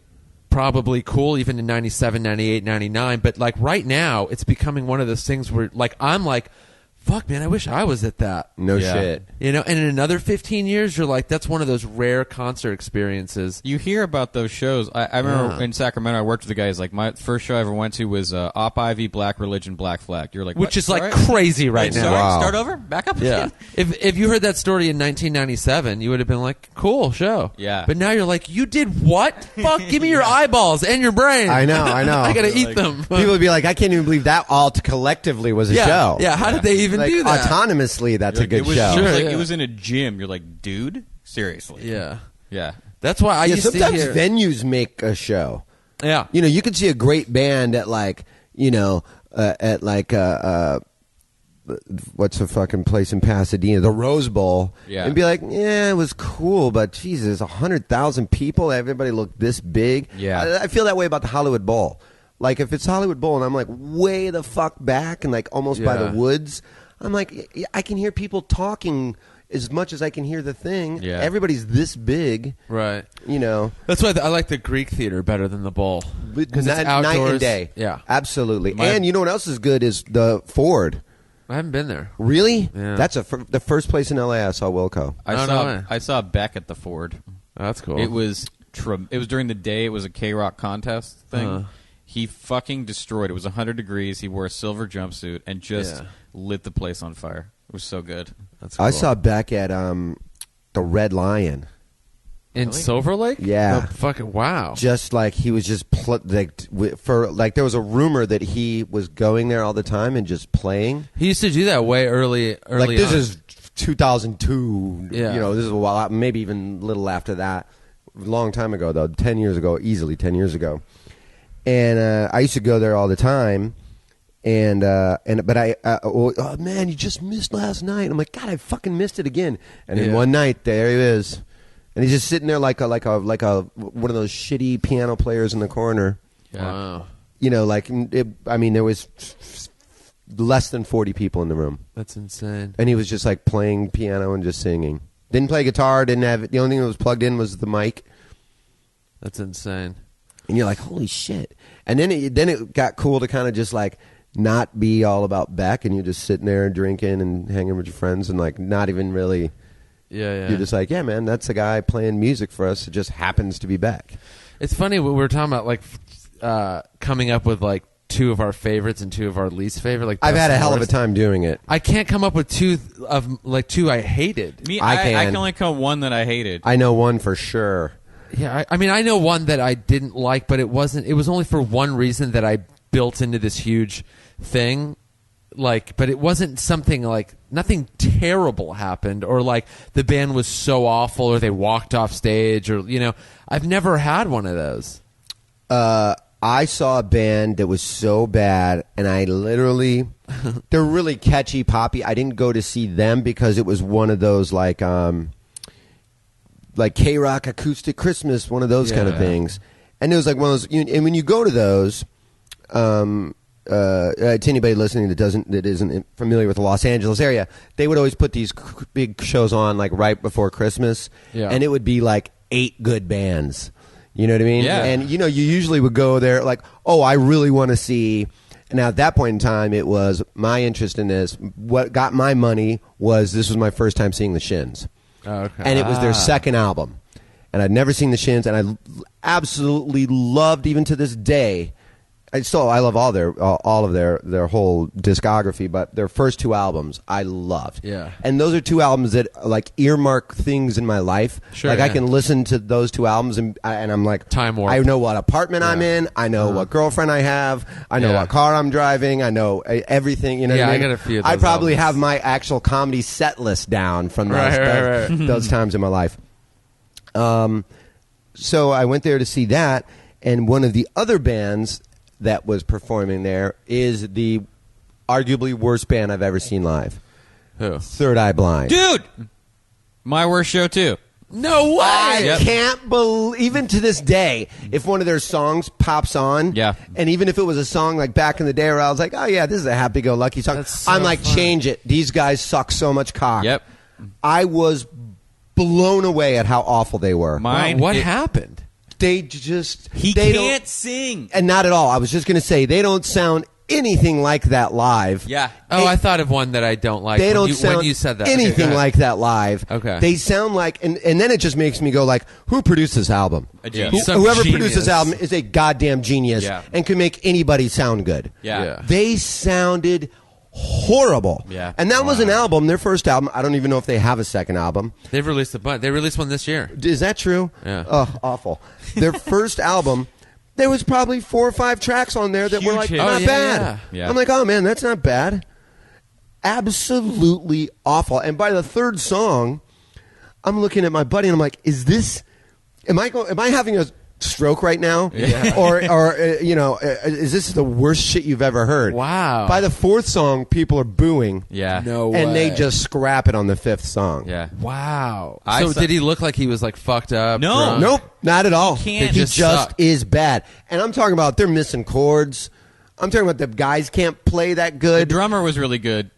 probably cool even in 97, 98, 99, but like right now it's becoming one of those things where like I'm like, fuck man, I wish I was at that. No Yeah. shit. And in another 15 years you're like, that's one of those rare concert experiences. You hear about those shows. I remember in Sacramento, I worked with the guys. Like my first show I ever went to was Op Ivy, Black Religion, Black Flag. You're like, Which what? is like Sorry? crazy right Wait, now. sorry? Wow. Start over? Back up Yeah. again? If you heard that story in 1997, you would have been like, cool show. Yeah. But now you're like, you did what? Fuck, give me your eyeballs and your brain. I know. I gotta eat Like- them. People would be like, I can't even believe that all collectively was a yeah. show. Yeah, how did they even Like, do that? autonomously, that's a Like, good it was, show. It was, Sure, like, yeah. it was in a gym. You're like, dude? Seriously. Yeah. Yeah. That's why I Yeah, used to sometimes hear. venues make a show. Yeah. You could see a great band at like, at like what's the fucking place in Pasadena, the Rose Bowl, Yeah. and be like, yeah, it was cool, but Jesus, 100,000 people, everybody looked this big. Yeah. I feel that way about the Hollywood Bowl. Like if it's Hollywood Bowl and I'm like way the fuck back and like almost by the Yeah. woods, I'm like, I can hear people talking as much as I can hear the thing. Yeah. Everybody's this big, Right. That's That's why I like the Greek theater better than the bowl. Because it's night outdoors. and day. Yeah. Absolutely. And you know what else is good is the Ford. I haven't been there. Really? Yeah. That's the first place in LA I saw Wilco. Oh, no way. I saw Beck at the Ford. Oh, that's cool. It was it was during the day. It was a K-Rock contest thing. Uh-huh. He fucking destroyed. It was 100 degrees. He wore a silver jumpsuit and just Yeah. lit the place on fire. It was so good. That's cool. I saw Beck at the Red Lion. in Silver Lake? Yeah. Oh, fucking wow. Just like he was just there was a rumor that he was going there all the time and just playing. He used to do that way early Like this on. is 2002. Yeah. This is a while, maybe even a little after that. A long time ago though, 10 years ago, easily 10 years ago. And I used to go there all the time. But oh man, you just missed last night. I'm like, God, I fucking missed it again. And then Yeah. one night, there he is, and he's just sitting there like a one of those shitty piano players in the corner. Wow. There was less than 40 people in the room, That's insane. and he was just like playing piano and just singing. Didn't play guitar. Didn't have the only thing that was plugged in was the mic. That's insane. And you're like, holy shit. And then it got cool to kind of just like not be all about Beck, and you're just sitting there drinking and hanging with your friends and like not even really. Yeah. You're just like, yeah, man, that's a guy playing music for us. It just happens to be Beck. It's funny we were talking about like coming up with like two of our favorites and two of our least favorite. Like I've best had a and hell of a worst. time doing it. I can't come up with two I hated. Me, I I can. can only come one that I hated. I know one for sure. Yeah, I mean, I know one that I didn't like, but it was only for one reason that I built into this huge thing. Like, but it wasn't something like nothing terrible happened, or like the band was so awful, or they walked off stage, or I've never had one of those. I saw a band that was so bad, and I literally, they're really catchy, poppy. I didn't go to see them because it was one of those like K-Rock Acoustic Christmas, one of those kind of things. And it was like one of those, and when you go to those, to anybody listening that isn't familiar with the Los Angeles area, they would always put these big shows on like right before Christmas, and it would be like 8 good bands. You know what I mean? Yeah. And you usually would go there like, oh, I really want to see. Now at that point in time, it was my interest in this. What got my money was this was my first time seeing the Shins, and it was their second album, and I'd never seen the Shins, and I absolutely loved, even to this day. I love all of their whole discography, but their first 2 albums I loved. Yeah. And those are 2 albums that like earmark things in my life. Sure, like I can listen to those 2 albums and I'm like, time warp. I know what apartment I'm in. I know what girlfriend I have. I know what car I'm driving. I know everything. You know what I mean? I got a few of those I probably albums. have my actual comedy set list down from those, those times in my life. So I went there to see that, and one of the other bands that was performing there is the arguably worst band I've ever seen live. Who? Third Eye Blind. Dude, my worst show too. No way! I can't believe, even to this day, if one of their songs pops on, and even if it was a song like back in the day where I was like, oh yeah, this is a happy-go-lucky song, So I'm like, fun. change it. These guys suck so much cock. Yep. I was blown away at how awful they were. What happened? They just... He they can't sing. And not at all. I was just going to say, they don't sound anything like that live. Yeah. Oh, I thought of one that I don't like. They don't sound when you said that. anything Okay, like that live. Okay. They sound like... And then it just makes me go like, who produced this album? A genius. Some Whoever genius. produced this album is a goddamn genius and can make anybody sound good. Yeah. They sounded horrible. Yeah. And that was an album, their first album. I don't even know if they have a second album. They've released a bunch. They released one this year. Is that true? Yeah. Oh, awful. Their first album, there was probably 4 or 5 tracks on there that were Huge like, hit. not yeah, bad. yeah. I'm like, oh man, that's not bad. Absolutely awful. And by the third song, I'm looking at my buddy and I'm like, is this, am I having a stroke right now? Yeah. Or is this the worst shit you've ever heard? Wow. By the 4th song, people are booing. Yeah. No way. And they just scrap it on the 5th song. Yeah. Wow. I So saw- did he look like he was like fucked up? No. drunk? Nope, not at all. can't. He They just, just suck. is bad. And I'm talking about they're missing chords. I'm talking about the guys can't play that The good. drummer was really good.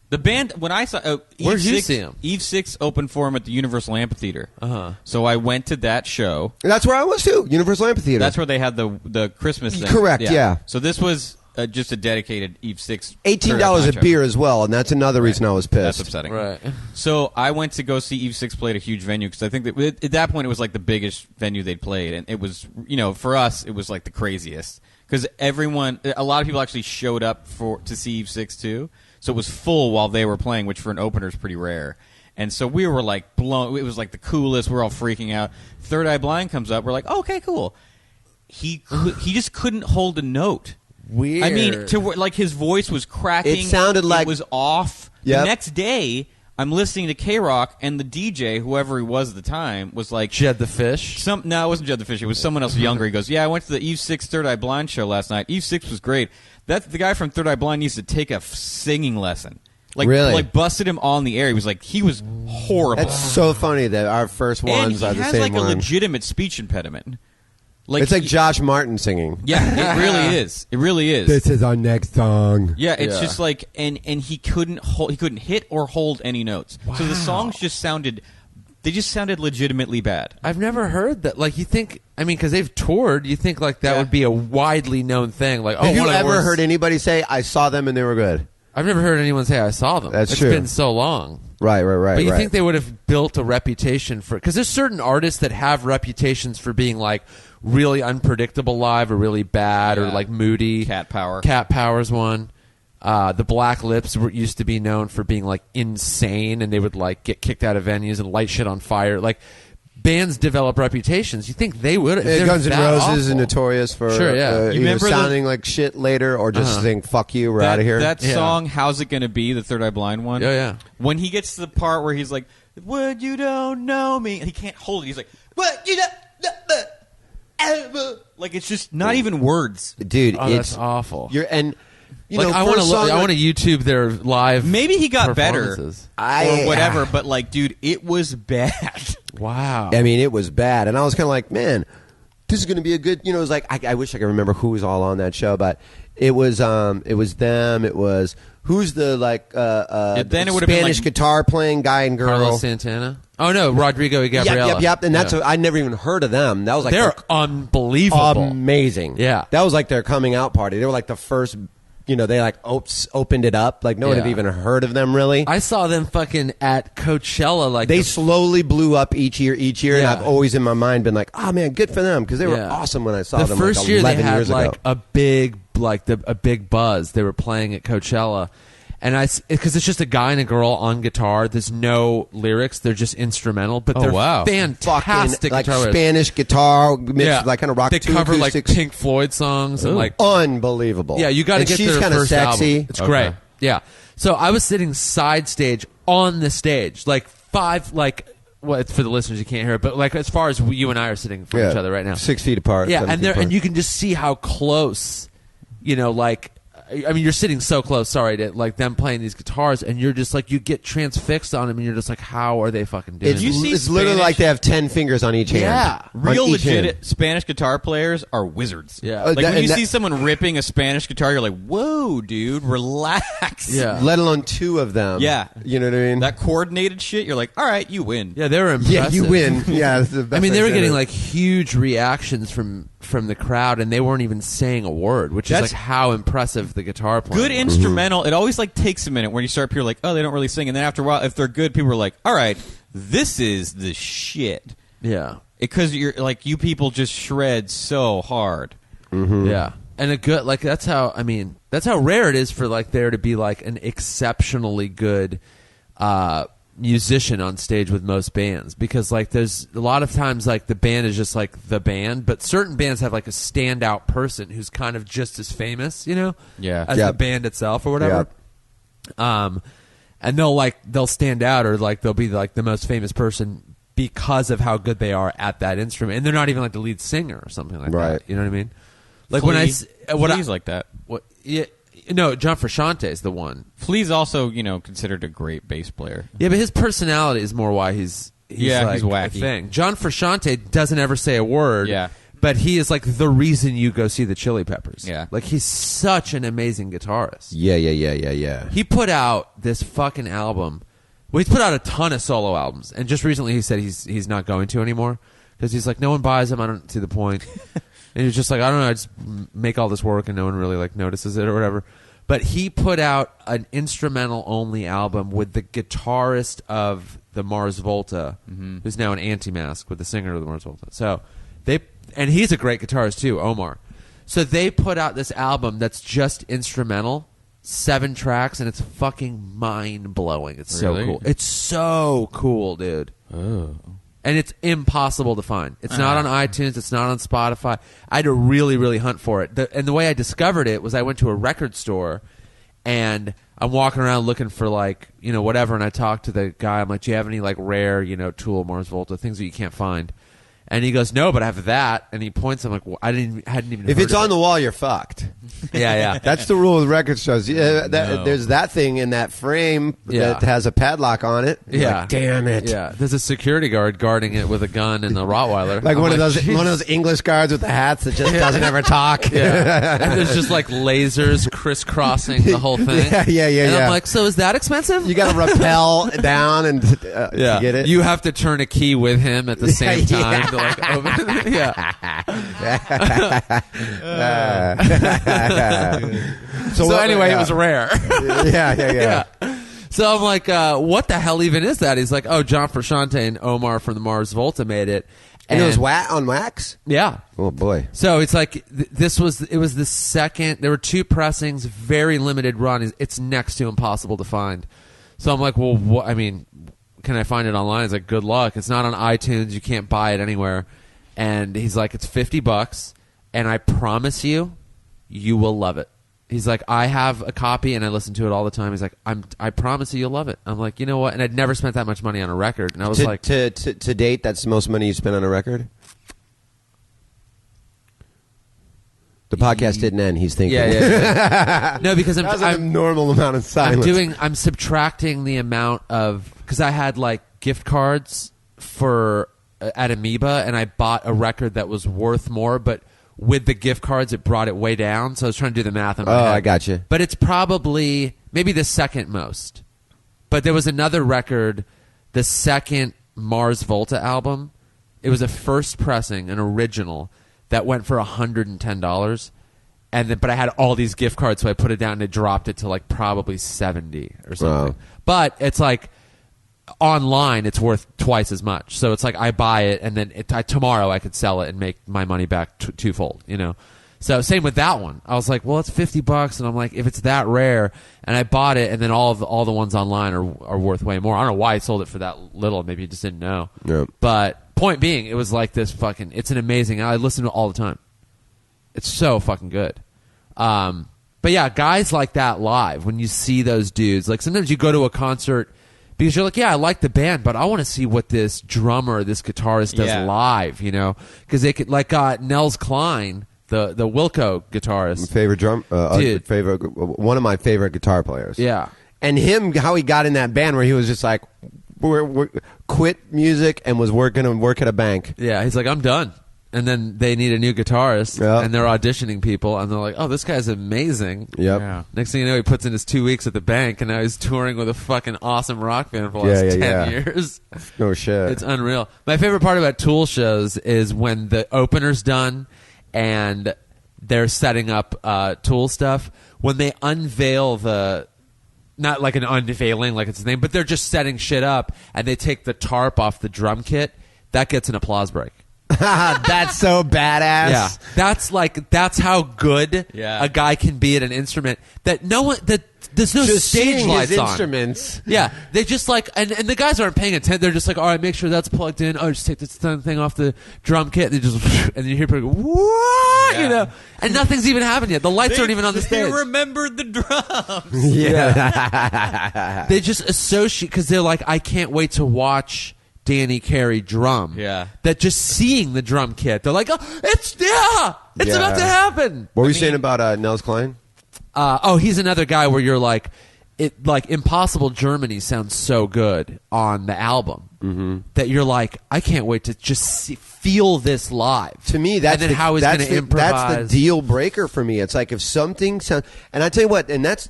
The band, when I saw Where'd you Eve see him? Eve 6 opened for him at the Universal Amphitheater. Uh-huh. So I went to that show. That's where I was too. Universal Amphitheater. That's where they had the Christmas thing. Correct, yeah. So this was just a dedicated Eve 6. $18 a beer as well, and that's another reason I was pissed. That's upsetting. Right. So I went to go see Eve 6 play at a huge venue because I think that at that point it was like the biggest venue they'd played, and it was, for us it was like the craziest because a lot of people actually showed up to see Eve 6 too. So it was full while they were playing, which for an opener is pretty rare. And so we were like blown. It was like the coolest. We're all freaking out. Third Eye Blind comes up. We're like, okay, cool. He just couldn't hold a note. Weird. I mean, like his voice was cracking. It sounded like- it was off. Yep. The next day, I'm listening to K-Rock, and the DJ, whoever he was at the time, was like, Jed the Fish. No, it wasn't Jed the Fish. It was someone else younger. He goes, yeah, I went to the Eve 6 Third Eye Blind show last night. Eve 6 was great. The guy from Third Eye Blind needs to take a singing lesson. Really? Like busted him on the air. He was horrible. That's so funny that our first and ones he are the has same like one. a legitimate speech impediment. It's like Josh Martin singing. Yeah, it really is. It really is. This is our next song. Yeah, it's Yeah. just like, and he couldn't hit or hold any notes. So the songs just sounded legitimately bad. I've never heard that. Like, you think, because they've toured, you think like that Yeah. would be a widely known thing. Like, Have you one of the ever worst- heard anybody say, I saw them and they were good? I've never heard anyone say I saw them. That's It's true. been so long. Right. But you right. think they would have built a reputation for... Because there's certain artists that have reputations for being, like, really unpredictable live or really bad or, Yeah. like, moody. Cat Power. Cat Power's one. The Black Lips used to be known for being, like, insane, and they would, like, get kicked out of venues and light shit on fire. Like, bands develop reputations. You think they would? Guns N' Roses awful. is notorious for Sure, yeah. you remember sounding like shit later, or just saying "fuck you," we're out of here. That Yeah. song, "How's It Gonna Be," the Third Eye Blind one. Yeah. When he gets to the part where he's like, "Would you don't know me," and he can't hold it. He's like, "What you don't ever." Like it's just not even words. Dude, Oh, it's that's awful. You like know, I for want a to. song I want to YouTube their live. Maybe he got better performances. or whatever, but like, dude, it was bad. Wow. I mean, it was bad, and I was kind of like, man, this is going to be a good. You know, it was like I wish I could remember who was all on that show, but it was them. It was who's the like then it would have been Spanish like guitar playing guy and girl. Carlos Santana. Oh no, Rodrigo y Gabriela. Yep. And that's I never even heard of them. That was like they're unbelievable. amazing. Yeah. that was like their coming out party. They were like the first. You know, they like opened it up. Like no one had Yeah. even heard of them really. I saw them fucking at Coachella. Like They slowly blew up each year, and Yeah. I've always in my mind been like, "Oh man, good for them," because they were Yeah. awesome when I saw the them. first like year 11 they had years like ago. a big a big buzz. They were playing at Coachella, and because it's just a guy and a girl on guitar. There's no lyrics. They're just instrumental, but they're wow. fantastic Fucking, like guitarists. Spanish guitar mixed with, like kind of rock. They two cover like acoustics. Pink Floyd songs and like Unbelievable. yeah. You got to And get she's their kinda first sexy. album. It's great. Okay. Yeah. So I was sitting side stage on the stage, like five like. Well, it's for the listeners, you can't hear it, but like as far as you and I are sitting from each other right now, 6 feet apart. yeah, 7 and feet there, apart. and you can just see how close, you know, like, I mean, you're sitting so close. Sorry to like them playing these guitars, and you're just like you get transfixed on them, and you're just like, how are they fucking doing? It's, You this? see it's literally Spanish- like they have 10 fingers on each hand. Yeah. On Real each hand. legit Spanish guitar players are wizards. Yeah. Like when and you that- see someone ripping a Spanish guitar, you're like, whoa, dude, relax. Yeah. Let alone 2 of them. Yeah. You know what I mean? That coordinated shit, you're like, all right, you win. Yeah, they were impressive. yeah, you win. Yeah. That's the best I mean, they way were to say getting it. like huge reactions from the crowd, and they weren't even saying a word, which That's- is like how impressive the guitar playing. Good was. instrumental. It always like takes a minute when you start people are like, oh, they don't really sing, and then after a while, if they're good, people are like, all right, this is the shit. Yeah. Because you're like you people just shred so hard. Yeah, and a good like that's how rare it is for like there to be like an exceptionally good musician on stage with most bands, because like there's a lot of times like the band is just like the band, but certain bands have like a standout person who's kind of just as famous, you know, Yeah. as Yep. the band itself or whatever. And they'll stand out, or like they'll be like the most famous person because of how good they are at that instrument, and they're not even like the lead singer or something like Right. that. You know what I mean? Like when Flea's like that. yeah, no, John Frusciante is the one. Flea's also, considered a great bass player. Yeah, but his personality is more why he's Yeah, like he's wacky. a thing. John Frusciante doesn't ever say a word. Yeah. But he is like the reason you go see the Chili Peppers. Yeah. Like he's such an amazing guitarist. Yeah. He put out this fucking album. Well, he's put out a ton of solo albums, and just recently he said he's not going to anymore because he's like, no one buys them. I don't see the point. And he's just like, I don't know, I just make all this work and no one really like notices it or whatever. But he put out an instrumental only album with the guitarist of the Mars Volta, who's now an Anti-Mask with the singer of the Mars Volta. So and he's a great guitarist too, Omar. So they put out this album that's just instrumental, 7 tracks, and it's fucking mind blowing. It's so Really? cool. It's so cool, dude. Oh. And it's impossible to find. It's not on iTunes. It's not on Spotify. I had to really, really hunt for it. And the way I discovered it was I went to a record store, and I'm walking around looking for like, whatever. And I talked to the guy. I'm like, do you have any like rare, Tool, Mars Volta, things that you can't find? And he goes, no, but I have that. And he points. I'm like, well, hadn't even. If heard it's of on it. the wall, you're fucked. Yeah. That's the rule with record stores. Yeah, No. There's that thing in that frame Yeah. that has a padlock on it. You're Yeah. like, damn it. Yeah, there's a security guard guarding it with a gun and a Rottweiler. Like I'm one of those "Jesus." English guards with the hats that just doesn't ever talk. Yeah, and there's just like lasers crisscrossing the whole thing. Yeah. And I'm like, so is that expensive? You got to rappel down and to get it. You have to turn a key with him at the same time to like open it. Yeah. So what- anyway, yeah. it was rare. yeah. So I'm like, what the hell even is that? He's like, oh, John Frusciante and Omar from the Mars Volta made it. And it was on wax? Yeah. Oh, boy. So it's like it was the second. There were 2 pressings, very limited run. It's next to impossible to find. So I'm like, well, I mean, can I find it online? He's like, good luck. It's not on iTunes. You can't buy it anywhere. And he's like, it's $50, and I promise you, you will love it. He's like, I have a copy, and I listen to it all the time. He's like, I promise you, you'll love it. I'm like, you know what? And I'd never spent that much money on a record. And I was to date, that's the most money you spent on a record? The podcast didn't end. He's thinking. Yeah. No, because I'm a normal amount of silence. I'm subtracting the amount of, because I had like gift cards for at Amoeba, and I bought a record that was worth more, but with the gift cards, it brought it way down. So I was trying to do the math in my head. I got you. But it's probably maybe the second most. But there was another record, the second Mars Volta album. It was a first pressing, an original, that went for $110. But I had all these gift cards, so I put it down and it dropped it to like probably 70 or something. Wow. But it's like online, it's worth twice as much. So it's like I buy it, and then tomorrow I could sell it and make my money back twofold. You know. So same with that one. I was like, well, it's $50, and I'm like, if it's that rare, and I bought it, and then all the ones online are worth way more. I don't know why I sold it for that little. Maybe you just didn't know. Yep. But point being, it was like this fucking. It's an amazing. I listen to it all the time. It's so fucking good. But yeah, guys like that live, when you see those dudes, like sometimes you go to a concert because you're like, yeah, I like the band, but I want to see what this drummer, this guitarist does live, you know? Because they could, like Nels Cline, the Wilco guitarist. One of my favorite guitar players. Yeah. And how he got in that band where he was just like, quit music and was working at a bank. Yeah, he's like, I'm done. And then they need a new guitarist, and they're auditioning people, and they're like, oh, this guy's amazing. Yep. Yeah. Next thing you know, he puts in his 2 weeks at the bank, and now he's touring with a fucking awesome rock band for the last 10 years. No shit. It's unreal. My favorite part about Tool shows is when the opener's done and they're setting up Tool stuff, when they unveil not like an unveiling like it's his name, but they're just setting shit up, and they take the tarp off the drum kit, that gets an applause break. That's so badass. Yeah, that's how good a guy can be at an instrument. That there's no just stage lights his on. Instruments. Yeah, they just like and the guys aren't paying attention. They're just like, all right, make sure that's plugged in. Oh, just take this thing off the drum kit. They just and then you hear people go, what? You know, and nothing's even happened yet. The lights aren't even on the stage. They remembered the drums. Yeah, they just associate because they're like, I can't wait to watch Danny Carey drum. Yeah. That just seeing the drum kit, they're like, oh, it's about to happen. What were you saying about Nels Cline? He's another guy where you're like, Impossible Germany sounds so good on the album that you're like, I can't wait to just feel this live. To me, that's and then how he's going to improvise. That's the deal breaker for me. It's like if something sounds, and I tell you what, and that's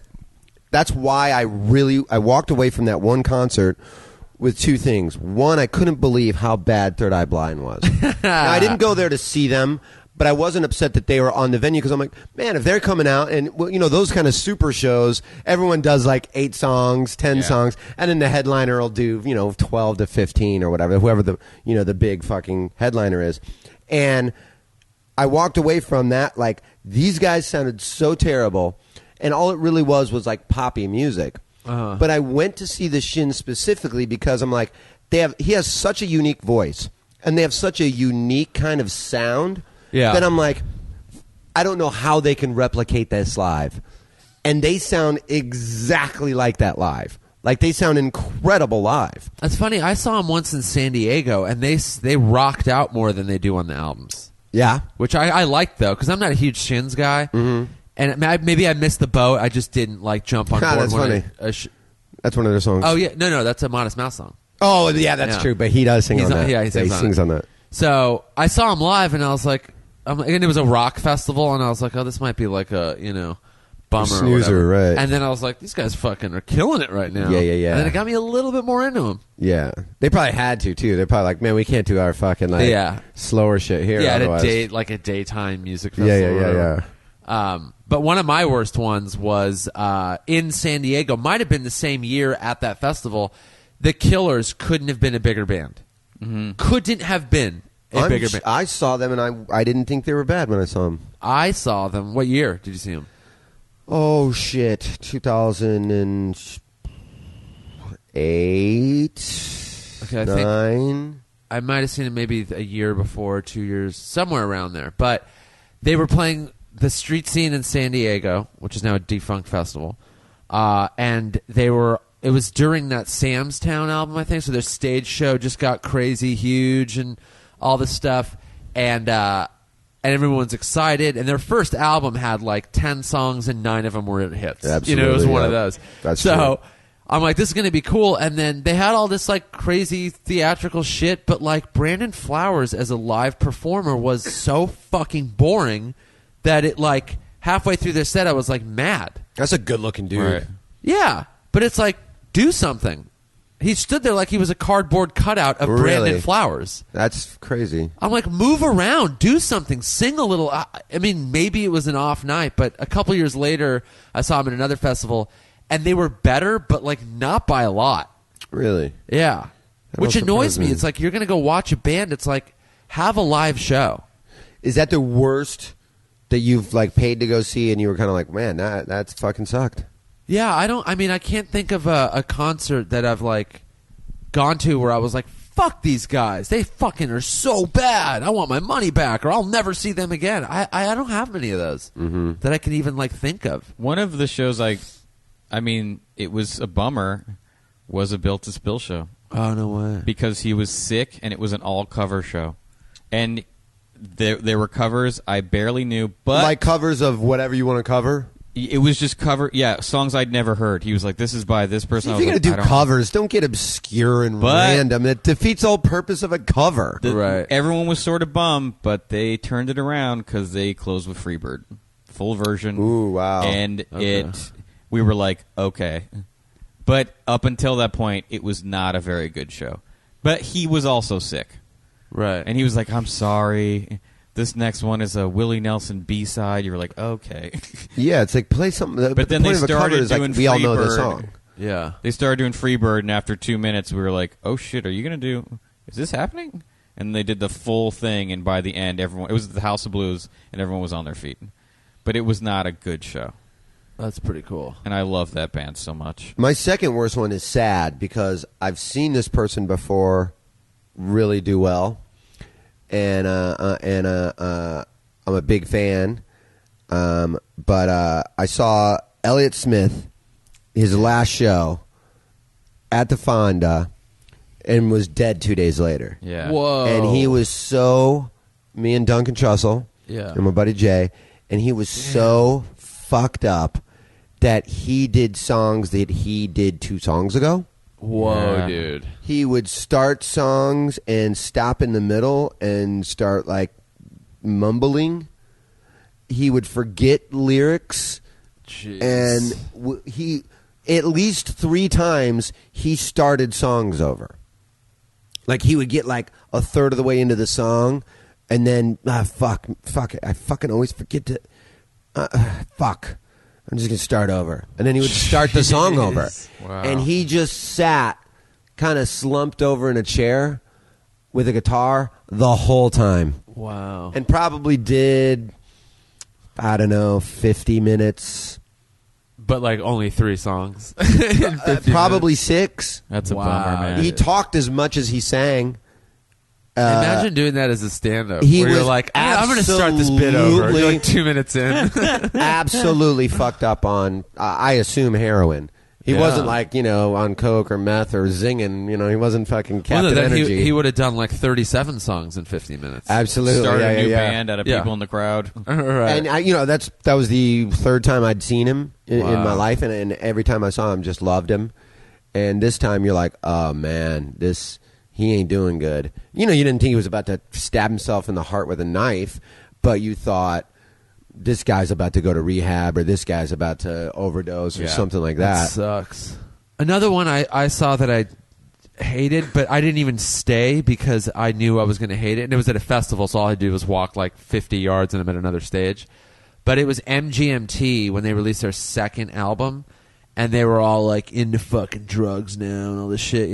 why I walked away from that one concert with two things. One, I couldn't believe how bad Third Eye Blind was. Now, I didn't go there to see them, but I wasn't upset that they were on the venue because I'm like, man, if they're coming out and, well, you know, those kind of super shows, everyone does like 8 songs, 10 songs, and then the headliner will do, 12 to 15 or whatever, whoever the big fucking headliner is. And I walked away from that like, these guys sounded so terrible, and all it really was like poppy music. Uh-huh. But I went to see the Shin specifically because I'm like, he has such a unique voice and they have such a unique kind of sound that I'm like, I don't know how they can replicate this live. And they sound exactly like that live. Like they sound incredible live. That's funny. I saw them once in San Diego, and they rocked out more than they do on the albums. Yeah, which I liked though, because I'm not a huge Shins guy. Mm-hmm. And maybe I missed the boat. I just didn't like jump on board. That's funny. That's one of their songs. Oh yeah, no, that's a Modest Mouse song. Oh yeah, that's true. But he does sing on that. Yeah, he sings on that. So I saw him live, and I was like, and it was a rock festival, and I was like, oh, this might be like a bummer, snoozer, right? And then I was like, these guys fucking are killing it right now. Yeah. And then it got me a little bit more into them. Yeah, they probably had to too. They're probably like, man, we can't do our fucking slower shit here. Yeah, otherwise. at a daytime music festival. Yeah. But one of my worst ones was in San Diego. Might have been the same year at that festival. The Killers couldn't have been a bigger band. Mm-hmm. Couldn't have been a bigger band. I saw them, and I didn't think they were bad when I saw them. I saw them. What year did you see them? Oh, shit. 2008. I think 9. I might have seen it maybe a year before, 2 years, somewhere around there. But they were playing the street scene in San Diego, which is now a defunct festival, and it was during that Sam's Town album, I think. So their stage show just got crazy huge and all this stuff, and everyone's excited. And their first album had like 10 songs, and 9 of them were hits. Absolutely, it was one of those. That's so. True. I'm like, this is going to be cool. And then they had all this like crazy theatrical shit, but like Brandon Flowers as a live performer was so fucking boring that it like halfway through their set I was like mad. That's a good-looking dude. Right. Yeah, but it's like, do something. He stood there like he was a cardboard cutout of Really? Brandon Flowers. That's crazy. I'm like, move around, do something, sing a little. I mean, maybe it was an off night, but a couple years later I saw him at another festival. And they were better, but like not by a lot. Really? Yeah. Which don't annoys surprise me. me. It's like you're going to go watch a band. It's like, have a live show. Is that the worst that you've like paid to go see and you were kind of like, man, that's fucking sucked? Yeah, I can't think of a concert that I've like gone to where I was like, fuck these guys. They fucking are so bad. I want my money back or I'll never see them again. I don't have many of those that I can even like think of. One of the shows it was a bummer, was a Built to Spill show. Oh, no way. Because he was sick, and it was an all-cover show. And there were covers I barely knew, but... Like covers of whatever you want to cover? It was just songs I'd never heard. He was like, this is by this person. If you're going to do covers, don't get obscure and random. It defeats the whole purpose of a cover. Right. Everyone was sort of bummed, but they turned it around because they closed with Freebird. Full version. Ooh, wow. And we were like, okay. But up until that point, it was not a very good show. But he was also sick. Right. And he was like, I'm sorry. This next one is a Willie Nelson B-side. You were like, okay. Yeah, it's like play something. But then the they point of a cover started is like, doing we all know the Freebird. song. Yeah. They started doing Freebird, and after 2 minutes, we were like, oh, shit, are you going to do... Is this happening? And they did the full thing, and by the end, everyone... It was the House of Blues, and everyone was on their feet. But it was not a good show. That's pretty cool. And I love that band so much. My second worst one is sad because I've seen this person before really do well, and I'm a big fan. But I saw Elliott Smith, his last show, at the Fonda, and was dead 2 days later. Yeah. Whoa. And he was me and Duncan Trussell, Yeah. and my buddy Jay, and he was so fucked up that he did songs that he did 2 songs ago. Whoa, Yeah. dude. He would start songs and stop in the middle and start like mumbling. He would forget lyrics. Jeez. And he at least 3 times he started songs over. Like he would get like a third of the way into the song and then fuck I fucking always forget to fuck. I'm just going to start over. And then he would start the song over. Wow. And he just sat kind of slumped over in a chair with a guitar the whole time. Wow. And probably did, I don't know, 50 minutes. But like only 3 songs. Probably 6. That's a Wow. bummer, man. He talked as much as he sang. Imagine doing that as a stand-up. he where you're was like, I'm going to start this bit over. absolutely- You're like 2 minutes in. Absolutely fucked up on, I assume, heroin. He Yeah. wasn't like, on coke or meth or zinging. He wasn't fucking Captain Well, no, then Energy. he would have done like 37 songs in 50 minutes. Absolutely. Started a new yeah. band out of Yeah. people in the crowd. Right. And that was the 3rd time I'd seen him in Wow. my life, and every time I saw him, just loved him. And this time, you're like, oh man, he ain't doing good. You didn't think he was about to stab himself in the heart with a knife, but you thought this guy's about to go to rehab or this guy's about to overdose or Yeah. something like That that. sucks. Another one I saw that I hated, but I didn't even stay because I knew I was going to hate it. And it was at a festival, so all I did was walk like 50 yards and I'm at another stage. But it was MGMT when they released their second album, and they were all like into fucking drugs now and all this shit,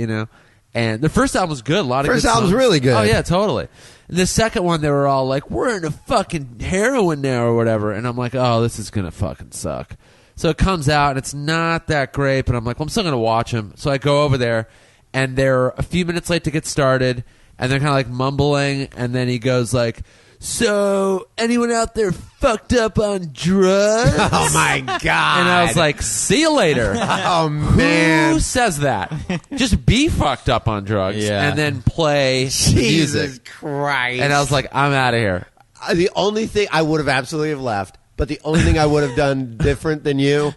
And the first album was good. A lot of First good album's songs. really good. Oh yeah, totally. And the second one, they were all like, "We're into fucking heroin now" or whatever. And I'm like, "Oh, this is gonna fucking suck." So it comes out and it's not that great, but I'm like, "Well, I'm still gonna watch them." So I go over there, and they're a few minutes late to get started, and they're kind of like mumbling, and then he goes like, "So, anyone out there fucked up on drugs?" Oh my god! And I was like, "See you later." Oh man, Who says that? Just be fucked up on drugs, Yeah. and then play Jesus music. Christ! And I was like, "I'm out of here." The only thing I would have absolutely have left, but the only thing I would have done different than you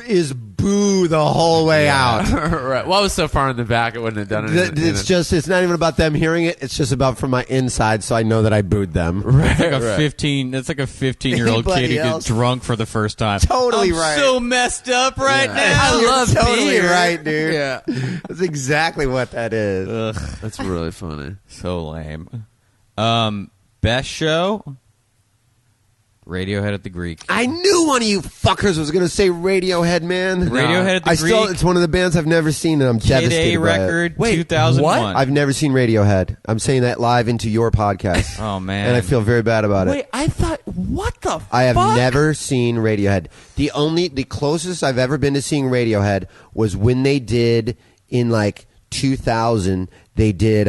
is boo the whole way out. Right. Well, I was so far in the back, it wouldn't have done anything. It's not even about them hearing it. It's just about from my inside, so I know that I booed them. It's like a 15. It's like a 15-year-old kid Anybody who else? gets drunk for the first time. Totally I'm right. so messed up right now. I You're love totally beer. right, dude. Yeah. That's exactly what that is. Ugh, That's really funny. so lame. Best show. Radiohead at the Greek. I knew one of you fuckers was going to say Radiohead, man. Radiohead at the Greek. It's one of the bands I've never seen, and I'm Kid devastated A by it. record. Wait, 2001. what? I've never seen Radiohead. I'm saying that live into your podcast. Oh man. And I feel very bad about it. Wait, I thought, what the I have fuck? never seen Radiohead. The closest I've ever been to seeing Radiohead was when they did in like 2000. They did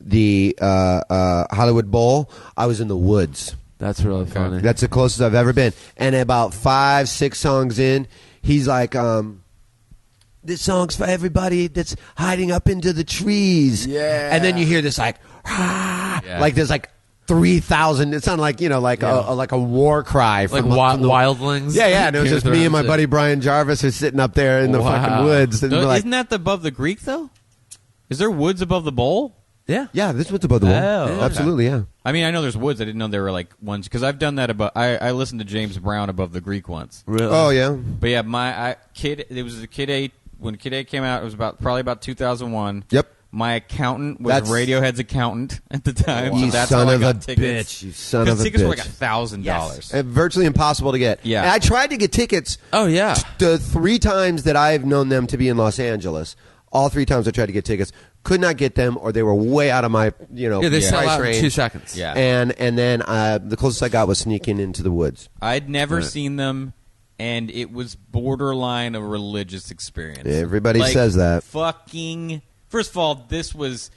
the Hollywood Bowl. I was in the woods. That's really funny. That's the closest I've ever been. And about 5-6 songs in, he's like, "This song's for everybody that's hiding up into the trees." Yeah. And then you hear this like, like there's like 3,000. It sounded like like a war cry Like from wildlings? Yeah. And it was Game just of me and my Thrones buddy Brian Jarvis are sitting up there in the Wow. fucking woods. And we're like, Isn't that above the Greek though? Is there woods above the bowl? Yeah. yeah, this one's above the wall. Oh, okay. Absolutely, yeah. I mean, I know there's woods. I didn't know there were like ones because I've done that above. I listened to James Brown above the Greek once. Really? Oh yeah. But yeah, it was a Kid A when Kid A came out. It was probably about 2001. Yep. My accountant was That's- Radiohead's accountant at the time. You so that's son how I of got a tickets. bitch. You son of a tickets were like bitch. $1,000. Virtually impossible to get. Yeah. And I tried to get tickets. Oh, yeah. The 3 times that I've known them to be in Los Angeles, all 3 times I tried to get tickets, could not get them, or they were way out of my Yeah, they sell price out in range. 2 seconds. Yeah. And then the closest I got was sneaking into the woods. I'd never seen them, and it was borderline a religious experience. Everybody Like, says that. Fucking. First of all, this was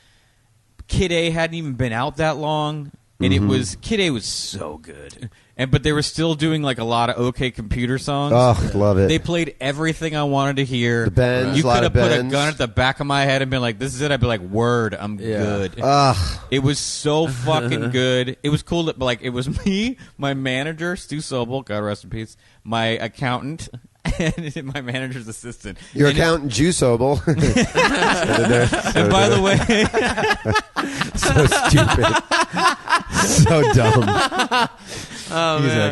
Kid A hadn't even been out that long, and it was Kid A was so good, but they were still doing like a lot of OK Computer songs. Oh, love it. They played everything I wanted to hear. The bends, you a lot could of have put a bends. gun at the back of my head and been like, "This is it." I'd be like, "Word, I'm good." Ugh. It was so fucking good. It was cool that, like, it was me, my manager, Stu Sobel, God rest in peace, my accountant, and my manager's assistant. Your And accountant, Juice Obel. And by the way, So stupid. So dumb.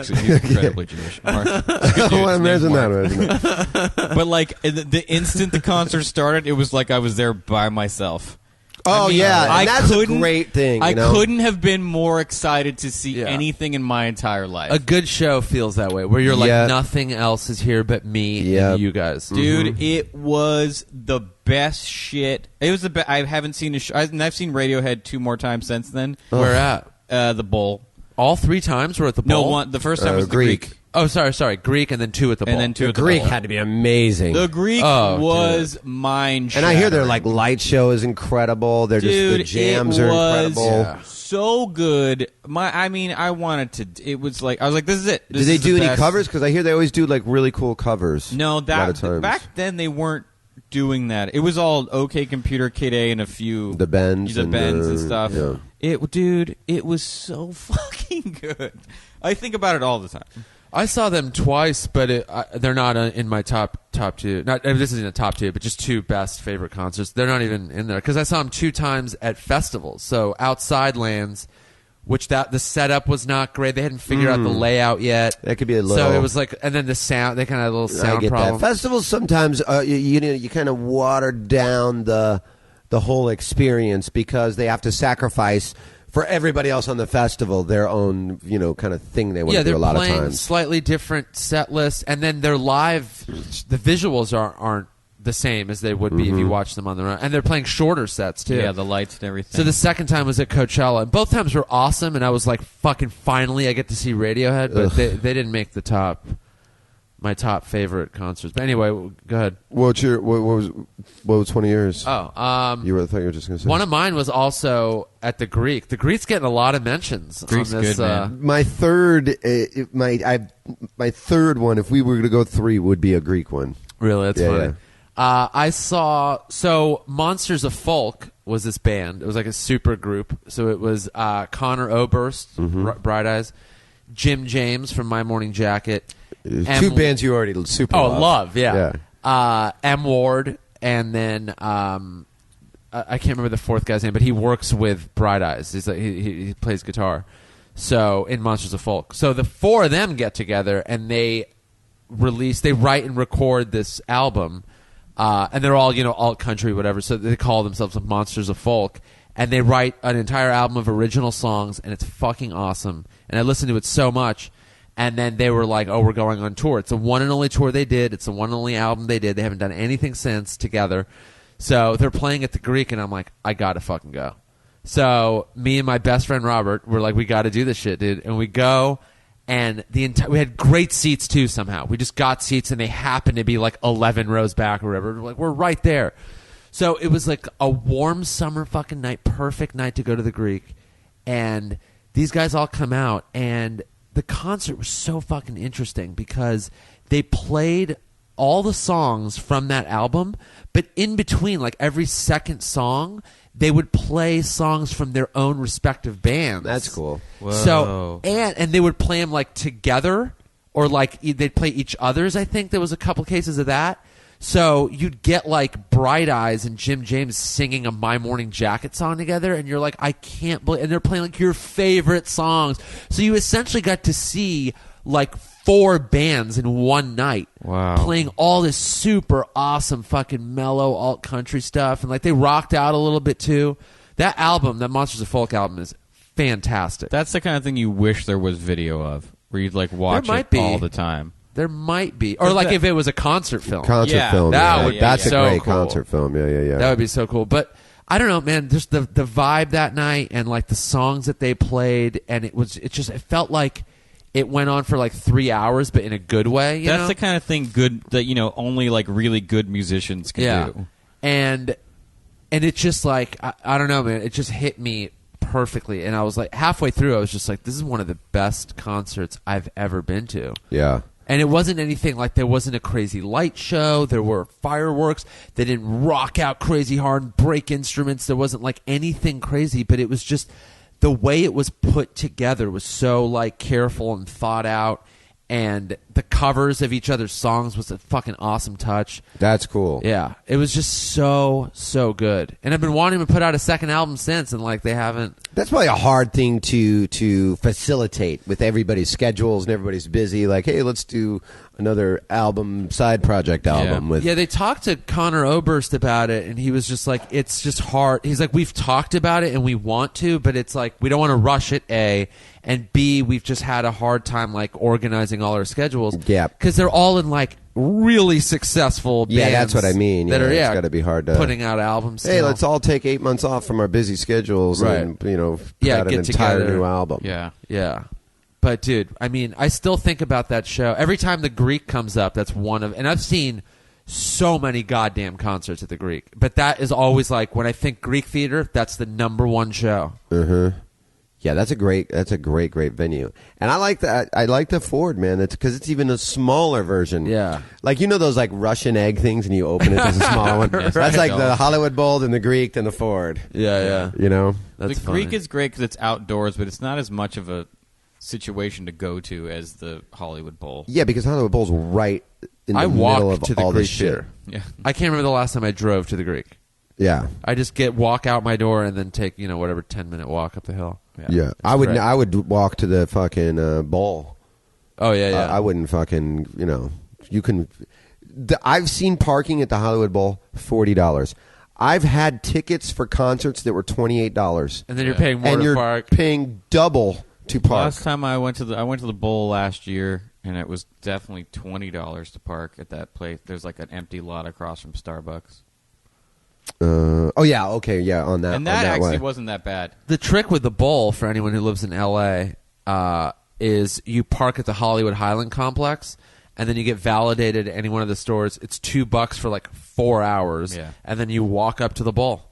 he's incredibly Jewish. Well, imagine that. But like the instant the concert started, it was like I was there by myself. Oh, I mean, yeah. I And that's a couldn't- great thing. I you know? couldn't have been more excited to see Yeah. anything in my entire life. A good show feels that way, where you're like, Yeah. nothing else is here but me Yeah. and you guys. Dude, it was the best shit. It was the best. I haven't seen a show, and I've seen Radiohead 2 more times since then. Where at? The Bowl. All 3 times we're at the No, bowl? one. The first time was the Greek. Greek. Oh, sorry. Greek and then 2 at the bowl. And then 2 The at the Greek Bowl. had to be amazing. The Greek Oh, was mind And I hear their shattering. like light show is incredible. They're Dude, just the jams it are was incredible. so good. I wanted to. It was like I was like, this is it. This Did they is the do any best. covers? Because I hear they always do like really cool covers. No, a lot of that times. back then they weren't doing that. It was all OK Computer, Kid A, and a few The Bends and and, stuff. yeah. It was so fucking good. I think about it all the time. I saw them twice, but they're not in my top 2. Not this isn't a top 2, but just 2 best favorite concerts. They're not even in there because I saw them 2 times at festivals. So Outside Lands, which the setup was not great. They hadn't figured out the layout yet. That could be a So little- it was like, and then the sound. They kind of had a little I sound get problem. that. Festivals sometimes you kind of water down the whole experience because they have to sacrifice for everybody else on the festival their own kind of thing they want Yeah, to do they're a lot of playing times. slightly different set lists, and then their live, the visuals aren't the same as they would be if you watch them on their own. And they're playing shorter sets too. Yeah, the lights and everything. So the second time was at Coachella, and both times were awesome. And I was like, "Fucking finally, I get to see Radiohead," but they didn't make the top my top favorite concerts. But anyway, go ahead. What was 20 years? Oh, I thought you were just going to say. one of mine was also at the Greek. The Greek's getting a lot of mentions. Greek's on this, good, man. My third, my third one, if we were to go three, would be a Greek one. Really, that's Yeah, funny. I saw Monsters of Folk was this band. It was like a super group. So it was Connor Oberst, Bright Eyes, Jim James from My Morning Jacket. Two bands you already super love. Yeah. M. Ward, and then I can't remember the fourth guy's name, but he works with Bright Eyes. He's like, he plays guitar. So in Monsters of Folk. So the four of them get together and they write and record this album. And they're all, alt country, whatever. So they call themselves Monsters of Folk. And they write an entire album of original songs, and it's fucking awesome. And I listened to it so much. And then they were like, oh, we're going on tour. It's the one and only tour they did. It's the one and only album they did. They haven't done anything since together. So they're playing at the Greek, and I'm like, I got to fucking go. So me and my best friend Robert were like, we got to do this shit, dude. And we go, and we had great seats, too, somehow. We just got seats, and they happened to be like 11 rows back or whatever. We're like, we're right there. So it was like a warm summer fucking night, perfect night to go to the Greek. And these guys all come out, and the concert was so fucking interesting because they played all the songs from that album, but in between, like every second song, they would play songs from their own respective bands. That's cool. Whoa. So and they would play them like together, or like they'd play each other's. I think there was a couple cases of that. So you'd get like Bright Eyes and Jim James singing a My Morning Jacket song together, and you're like, I can't believe, and they're playing like your favorite songs. So you essentially got to see like 4 bands in one night. Wow. Playing all this super awesome fucking mellow alt country stuff, and like they rocked out a little bit too. That album, that Monsters of Folk album, is fantastic. That's the kind of thing you wish there was video of, where you'd like watch might it be. all the time. There might be, or like if it was a concert film. Concert film. that yeah. would be That's so a great cool. concert film. Yeah. That would be so cool. But I don't know, man. Just the vibe that night, and like the songs that they played, and it felt like it went on for like 3 hours, but in a good way. You That's know? the kind of thing that only like really good musicians can do. And it just like I don't know, man. It just hit me perfectly, and I was like halfway through, I was just like, this is one of the best concerts I've ever been to. Yeah. And it wasn't anything like, there wasn't a crazy light show. There were fireworks. They didn't rock out crazy hard and break instruments. There wasn't like anything crazy, but it was just the way it was put together was so like careful and thought out. And the covers of each other's songs was a fucking awesome touch. That's cool. Yeah, it was just so good. And I've been wanting to put out a second album since, and like they haven't. That's probably a hard thing to facilitate with everybody's schedules and everybody's busy. Like, hey, let's do another side project album with. Yeah, they talked to Connor Oberst about it, and he was just like, it's just hard. He's like, we've talked about it and we want to, but it's like we don't want to rush it. A, and B, we've just had a hard time like organizing all our schedules. Yeah, because they're all in like really successful bands. Yeah, that's what I mean. That are it's got to be hard to putting out albums. Hey, still. let's all take 8 months off from our busy schedules, Right. and put out an get entire together. new album. Yeah. But dude, I mean, I still think about that show every time the Greek comes up. That's one of, and I've seen so many goddamn concerts at the Greek, but that is always like when I think Greek theater, that's the number one show. Yeah, that's a great venue, and I like that. I like the Ford, man. It's because it's even a smaller version. Yeah, like those like Russian egg things, and you open it as a smaller one. Yes, That's right. like the Hollywood Bowl, then the Greek, then the Ford. Yeah. The That's Greek funny. is great because it's outdoors, but it's not as much of a situation to go to as the Hollywood Bowl. Yeah, because Hollywood Bowl's right in the I middle walk of to the all Greek this shit. theater. Yeah. I can't remember the last time I drove to the Greek. Yeah, I just walk out my door and then take whatever 10-minute walk up the hill. yeah. I would walk to the fucking bowl. Oh yeah. I wouldn't fucking you can. I've seen parking at the Hollywood Bowl $40. I've had tickets for concerts that were $28, and then you're paying more and to you're park. paying double to park. Last time I went to the bowl last year, and it was definitely $20 to park at that place. There's like an empty lot across from Starbucks, Oh yeah, okay, yeah. On that, and that on that actually way. wasn't that bad. The trick with the bowl for anyone who lives in L.A. Is you park at the Hollywood Highland Complex, and then you get validated at any one of the stores. It's $2 for like 4 hours, and then you walk up to the bowl.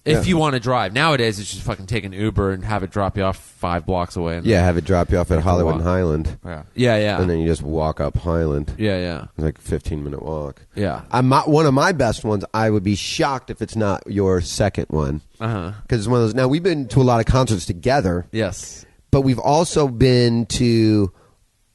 If you want to drive. Nowadays, it's just fucking take an Uber and have it drop you off 5 blocks away. And have it drop you off at Hollywood and Highland. Yeah. And then you just walk up Highland. Yeah. It's like a 15-minute walk. Yeah. One of my best ones, I would be shocked if it's not your second one. Because it's one of those. Now, we've been to a lot of concerts together. Yes. But we've also been to,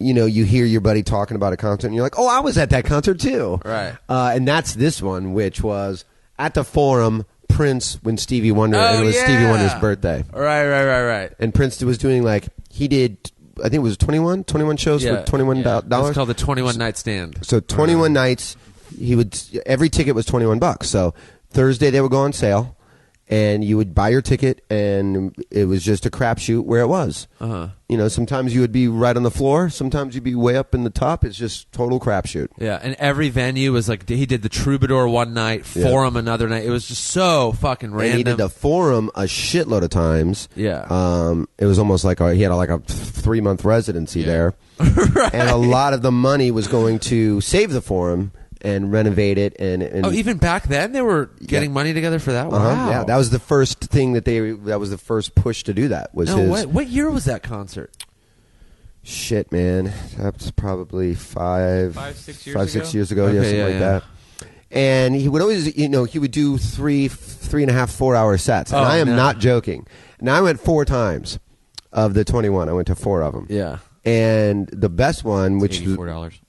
you hear your buddy talking about a concert, and you're like, oh, I was at that concert too. Right. And that's this one, which was at the Forum, Prince when Stevie Wonder, and it was Stevie Wonder's birthday. Right. And Prince was doing he did, I think it was 21 shows for $21. It's called the 21 Night Stand. So 21 nights, every ticket was $21. So Thursday they would go on sale, and you would buy your ticket, and it was just a crapshoot where it was. Sometimes you would be right on the floor, sometimes you'd be way up in the top. It's just total crapshoot. Yeah, and every venue was like, he did the Troubadour one night, Forum another night. It was just so fucking random. And he did the Forum a shitload of times. Yeah. It was almost like he had a 3-month residency there. Right. And a lot of the money was going to save the Forum and renovate it. And even back then they were getting money together for that? Wow. Yeah, that was the first thing that was the first push to do that. What year was that concert? Shit, man. That was probably 6 years ago. Okay, something like that. And he would always, he would do 3.5, 4 hour sets. And I am not joking. And I went 4 times of the 21. I went to 4 of them. Yeah. And the best one, which $84.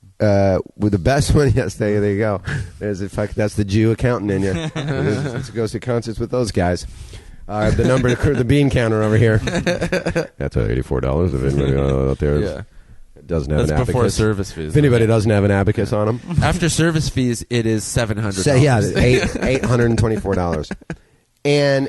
With the best one, yes, there you go. That's the Jew accountant in you. Let's go see concerts with those guys. The number, the bean counter over here. That's $84. If anybody out there doesn't have an abacus. Before service fees. If anybody doesn't have an abacus on them. After service fees, it is $700. So, $824. And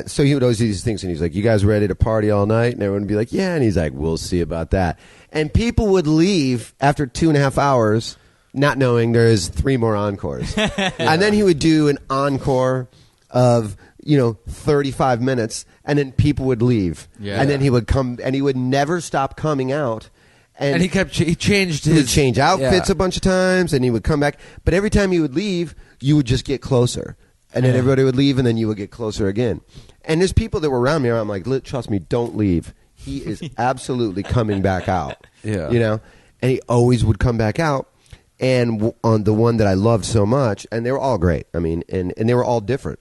so he would always do these things, and he's like, you guys ready to party all night? And everyone would be like, yeah. And he's like, we'll see about that. And people would leave after 2.5 hours not knowing there is 3 more encores. And then he would do an encore of 35 minutes, and then people would leave. And then he would come, and he would never stop coming out. And he changed his... He would change outfits a bunch of times, and he would come back. But every time he would leave, you would just get closer. And then everybody would leave, and then you would get closer again. And there's people that were around me, and I'm like, trust me, don't leave. He is absolutely coming back out. Yeah. And he always would come back out. And on the one that I loved so much, and they were all great. I mean, and they were all different.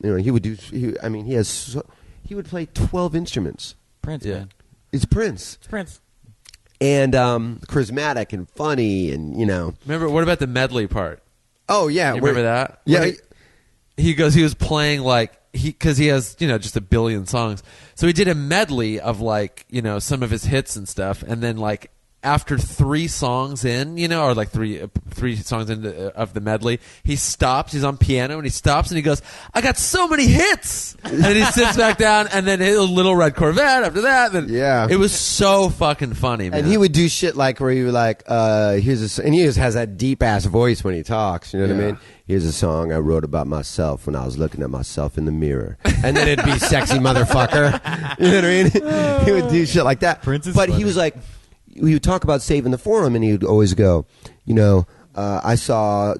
He would do. He would play 12 instruments. Prince, man. It's Prince. It's Prince. And charismatic and funny, and Remember, what about the medley part? Oh yeah, you remember that? Yeah. He was playing because he has just a billion songs, so he did a medley of some of his hits and stuff, and then after 3 songs in, or three songs into of the medley, he stops. He's on piano and he stops and he goes, "I got so many hits," and then he sits back down, and then a Little Red Corvette after that. Then it was so fucking funny, man. And he would do shit where you were here's and he just has that deep ass voice when he talks. You know what I mean? Here's a song I wrote about myself when I was looking at myself in the mirror, and then it'd be "Sexy Motherfucker." You know what I mean? He would do shit like that. Prince is but funny. He was like. We would talk about saving the Forum, and he would always go, I saw,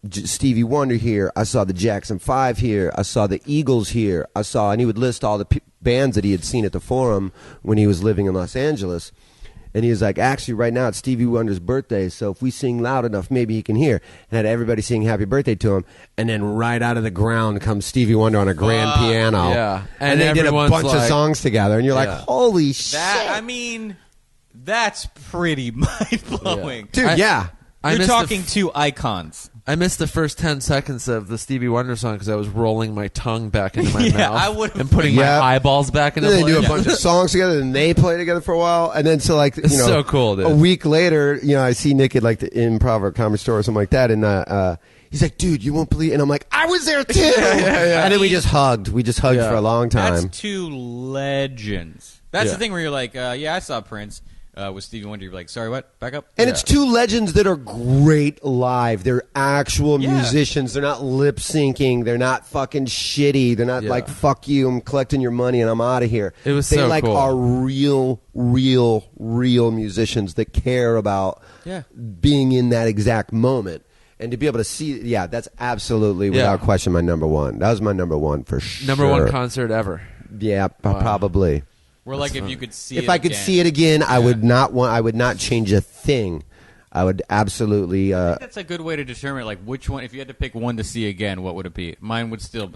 Stevie Wonder here. I saw the Jackson 5 here. I saw the Eagles here. And he would list all the bands that he had seen at the Forum when he was living in Los Angeles. And he was like, actually, right now it's Stevie Wonder's birthday, so if we sing loud enough, maybe he can hear. And had everybody sing happy birthday to him. And then right out of the ground comes Stevie Wonder on a grand piano. Yeah. And they did a bunch of songs together. And you're like, holy shit. That's pretty mind-blowing. Dude, You're talking 2 icons. I missed the first 10 seconds of the Stevie Wonder song because I was rolling my tongue back into my mouth and putting my eyeballs back into my place. They do a bunch of songs together, and they play together for a while, and then it's so cool, dude. A week later, I see Nick at the Improv or Comedy Store or something like that, and he's like, "Dude, you won't believe," and I'm like, "I was there too." And then we just hugged. We just hugged for a long time. That's 2 legends. That's the thing where you're like, "Yeah, I saw Prince." with Stevie Wonder, you're like, sorry, what? Back up. And it's two legends that are great live. They're actual musicians. They're not lip syncing. They're not fucking shitty. They're not like, fuck you, I'm collecting your money and I'm out of here. It was they so like cool. are real musicians that care about being in that exact moment. And to be able to see, that's absolutely without question my number one. That was my number one for sure. Number one concert ever. Yeah, probably. We're like, if you could see If I could see it again, I would not change a thing. I would absolutely. I think that's a good way to determine, like, which one. If you had to pick one to see again, what would it be? Mine would still,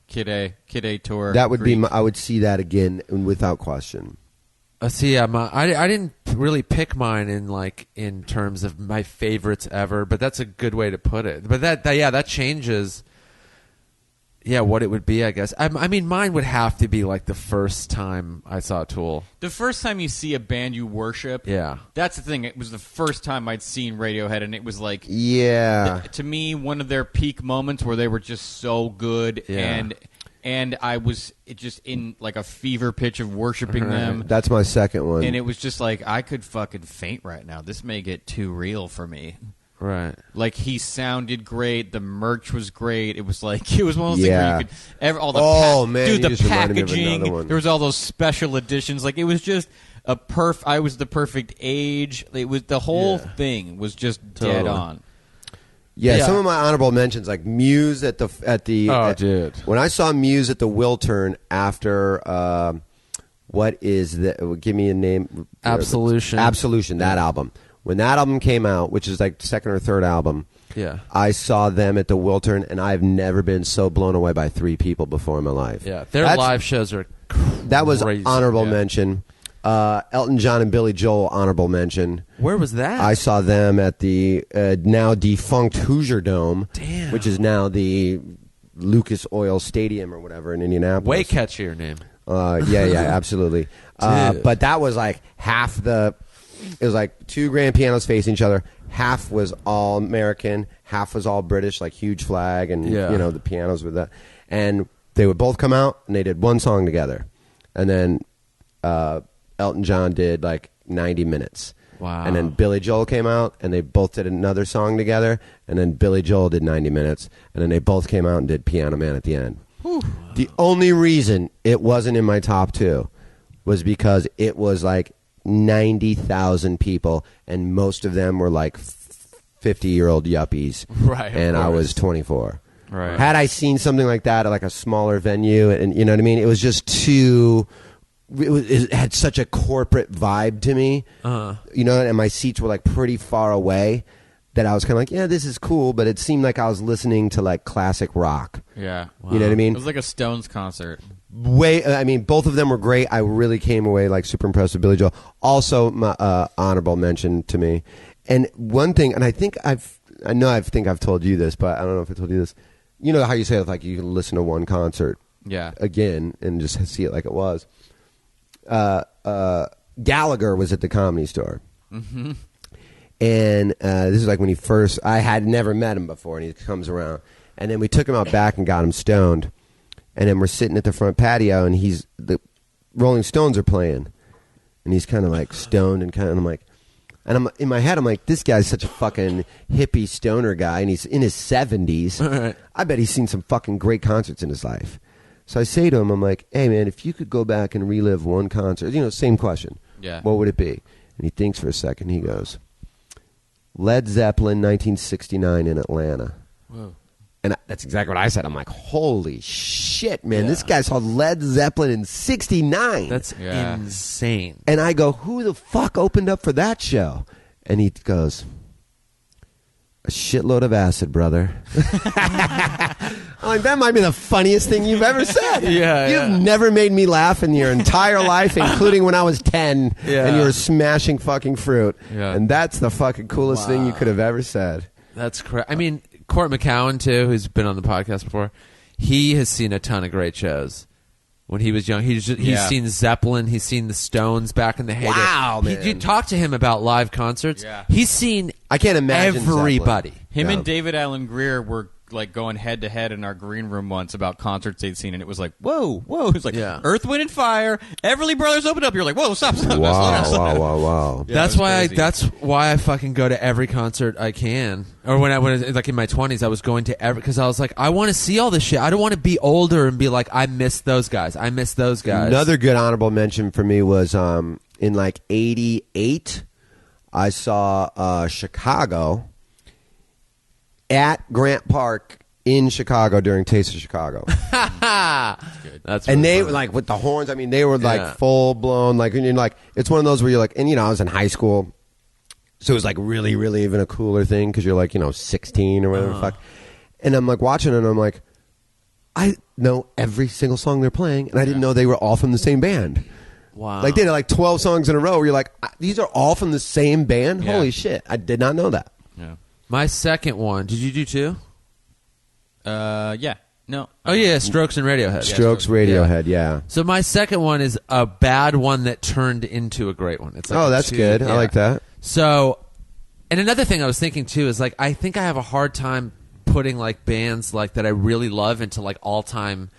Kid A tour. That would Greek. be. I would see that again without question. See, I didn't really pick mine in terms of my favorites ever, but that's a good way to put it. But that changes. Yeah, what it would be, I guess. I mean, mine would have to be like the first time I saw Tool. The first time you see a band you worship. Yeah. That's the thing. It was the first time I'd seen Radiohead, and it was like, to me, one of their peak moments where they were just so good, and I was just in like a fever pitch of worshiping them. That's my second one. And it was just like, I could fucking faint right now. This may get too real for me. Right. Like, he sounded great. The merch was great. It was like, it was one of those things where you could, man, the you just reminded me of packaging. another one. There was all those special editions. Like, it was just I was the perfect age. It was, the whole thing was just dead on. Yeah, some of my honorable mentions, like Muse at the dude. When I saw Muse at the Wiltern after what is the? Give me a name. Absolution. Absolution. That album. When that album came out, which is like the second or third album, I saw them at the Wiltern, and I've never been so blown away by three people before in my life. Yeah, their live shows are crazy. That was honorable mention. Elton John and Billy Joel, honorable mention. Where was that? I saw them at the now defunct Hoosier Dome, which is now the Lucas Oil Stadium or whatever in Indianapolis. Way catchier name. Absolutely. But that was like half the. It was like two grand pianos facing each other. Half was all American, half was all British, like huge flag, and the pianos with that. And they would both come out, and they did one song together. And then Elton John did like 90 minutes. Wow. And then Billy Joel came out, and they both did another song together. And then Billy Joel did 90 minutes. And then they both came out and did Piano Man at the end. Whew. The only reason it wasn't in my top two was because it was like 90,000 people, and most of them were like 50-year-old yuppies. Right. And I was 24. Right. Had I seen something like that at like a smaller venue, and you know what I mean? It was just too. It had such a corporate vibe to me, and my seats were like pretty far away, that I was kind of like, yeah, this is cool, but it seemed like I was listening to like classic rock. Yeah. Wow. You know what I mean? It was like a Stones concert. Both of them were great. I really came away like super impressed with Billy Joel. Also, my honorable mention to me. And one thing, and I think I've told you this, but I don't know if I told you this. You know how you say like you can listen to one concert again and just see it like it was. Gallagher was at the Comedy Store. Mm-hmm. And this is like when I had never met him before, and he comes around. And then we took him out back and got him stoned. And then we're sitting at the front patio, and the Rolling Stones are playing. And he's kind of like stoned, and I'm like, and I'm in my head, I'm like, this guy's such a fucking hippie stoner guy, and he's in his 70s. Right. I bet he's seen some fucking great concerts in his life. So I say to him, I'm like, hey man, if you could go back and relive one concert, same question. Yeah. What would it be? And he thinks for a second. He goes, Led Zeppelin, 1969 in Atlanta. Whoa. And that's exactly what I said. I'm like, holy shit, man. This guy saw Led Zeppelin in 69. That's insane. And I go, who the fuck opened up for that show? And he goes, a shitload of acid, brother. I'm like, that might be the funniest thing you've ever said. You've never made me laugh in your entire life, including when I was 10, and you were smashing fucking fruit. Yeah. And that's the fucking coolest thing you could have ever said. That's correct. I mean, Court McCowan, too, who's been on the podcast before, he has seen a ton of great shows. When he was young, he's seen Zeppelin, he's seen the Stones back in the heyday. Wow, man! You talk to him about live concerts. Yeah. He's seen. I can't imagine everybody. Him and David Allen Greer were like going head to head in our green room once about concerts they'd seen, and it was like, whoa. It's like Earth, Wind, and Fire, Everly Brothers opened up. You're like, whoa, stop. Wow. Yeah, that's why I fucking go to every concert I can. Or when I was like in my 20s, I was going to every, because I was like, I want to see all this shit. I don't want to be older and be like, I miss those guys. Another good honorable mention for me was in like 88, I saw Chicago at Grant Park in Chicago during Taste of Chicago. That's and they funny. were like with the horns. I mean, they were like full blown. Like, and you're like, it's one of those where you're like, and you know, I was in high school, so it was like really, really even a cooler thing because you're like, you know, 16 or whatever the fuck. And I'm like watching it, and I'm like, I know every single song they're playing, and I didn't know they were all from the same band. Wow. Like they had like 12 songs in a row where you're like, these are all from the same band? Yeah. Holy shit. I did not know that. Yeah. My second one, did you do two? Yeah. No. Oh, yeah, Strokes and Radiohead. Strokes, Radiohead, yeah. So my second one is a bad one that turned into a great one. It's like that's good. I like that. So, and another thing I was thinking, too, is like I think I have a hard time putting like bands like that I really love into like all-time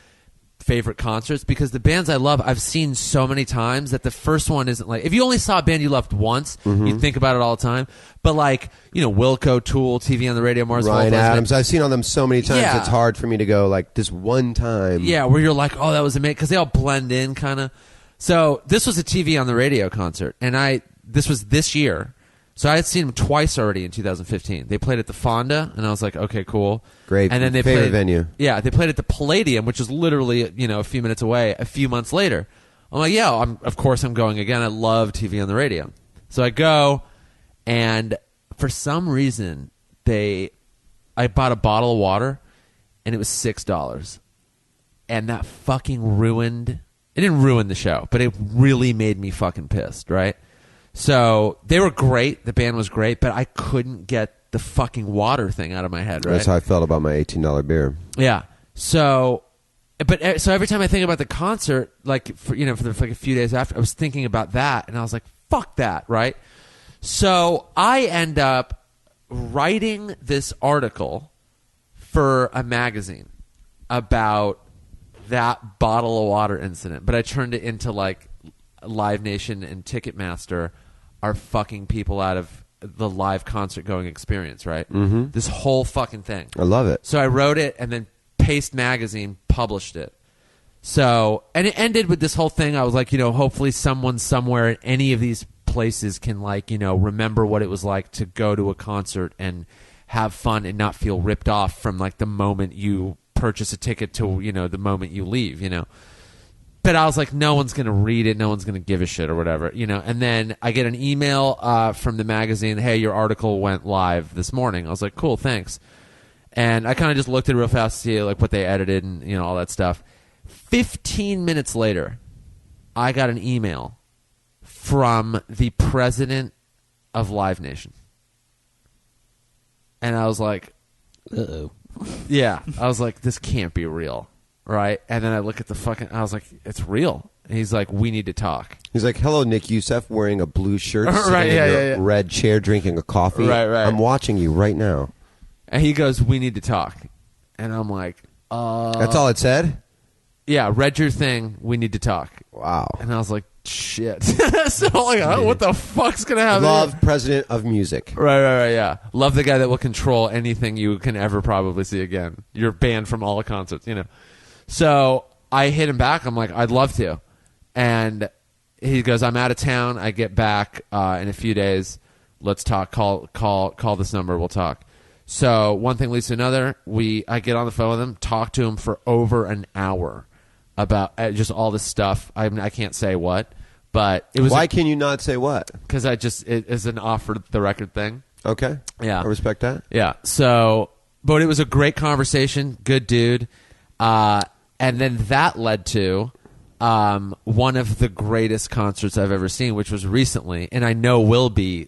favorite concerts, because the bands I love I've seen so many times that the first one isn't like, if you only saw a band you loved once, you think about it all the time. But like, you know, Wilco, Tool, TV on the Radio, Mars Ryan Volta, Adams. I've seen all them so many times. Yeah. It's hard for me to go like this one time. yeah, where you're like, oh, that was amazing, because they all blend in kind of. So this was a TV on the Radio concert, and this was this year. So I had seen them twice already in 2015. They played at the Fonda, and I was like, okay, cool. Great. And then they favorite played, venue. Yeah, they played at the Palladium, which is literally, you know, a few minutes away. A few months later, I'm like, yeah, of course I'm going again. I love TV on the Radio. So I go, and for some reason I bought a bottle of water, and it was $6, and that fucking ruined. It didn't ruin the show, but it really made me fucking pissed, right? So they were great. The band was great, but I couldn't get the fucking water thing out of my head, right? That's how I felt about my $18 beer. Yeah. So every time I think about the concert, like for like a few days after, I was thinking about that, and I was like, fuck that, right? So I end up writing this article for a magazine about that bottle of water incident, but I turned it into like Live Nation and Ticketmaster are fucking people out of the live concert going experience, right? Mm-hmm. This whole fucking thing. I love it. So I wrote it, and then Paste Magazine published it. So, and it ended with this whole thing. I was like, you know, hopefully someone somewhere in any of these places can, like, you know, remember what it was like to go to a concert and have fun and not feel ripped off from like the moment you purchase a ticket to, you know, the moment you leave, you know. But I was like, no one's going to read it. No one's going to give a shit or whatever, you know. And then I get an email from the magazine, hey, your article went live this morning. I was like, cool, thanks. And I kind of just looked at it real fast to see like what they edited and, you know, all that stuff. 15 minutes later, I got an email from the president of Live Nation. And I was like, uh-oh. Yeah. I was like, this can't be real. Right, and then I look at the fucking. I was like, "It's real." And he's like, "We need to talk." He's like, "Hello, Nick Youssef, wearing a blue shirt, Right, sitting yeah, in your yeah. red chair, drinking a coffee. Right. I'm watching you right now." And he goes, "We need to talk." And I'm like, That's all it said? Yeah, read your thing. We need to talk." Wow. And I was like, "Shit!" So like, oh, what the fuck's gonna happen? Love president of music. Right. Yeah, love the guy that will control anything you can ever probably see again. You're banned from all concerts, you know. So I hit him back. I'm like, I'd love to. And he goes, I'm out of town. I get back in a few days. Let's talk. Call this number. We'll talk. So one thing leads to another. I get on the phone with him, talk to him for over an hour about just all this stuff. I can't say what, but it was. Why can you not say what? Because it is an off the record thing. Okay. Yeah. I respect that. Yeah. So, but it was a great conversation. Good dude. And then that led to one of the greatest concerts I've ever seen, which was recently, and I know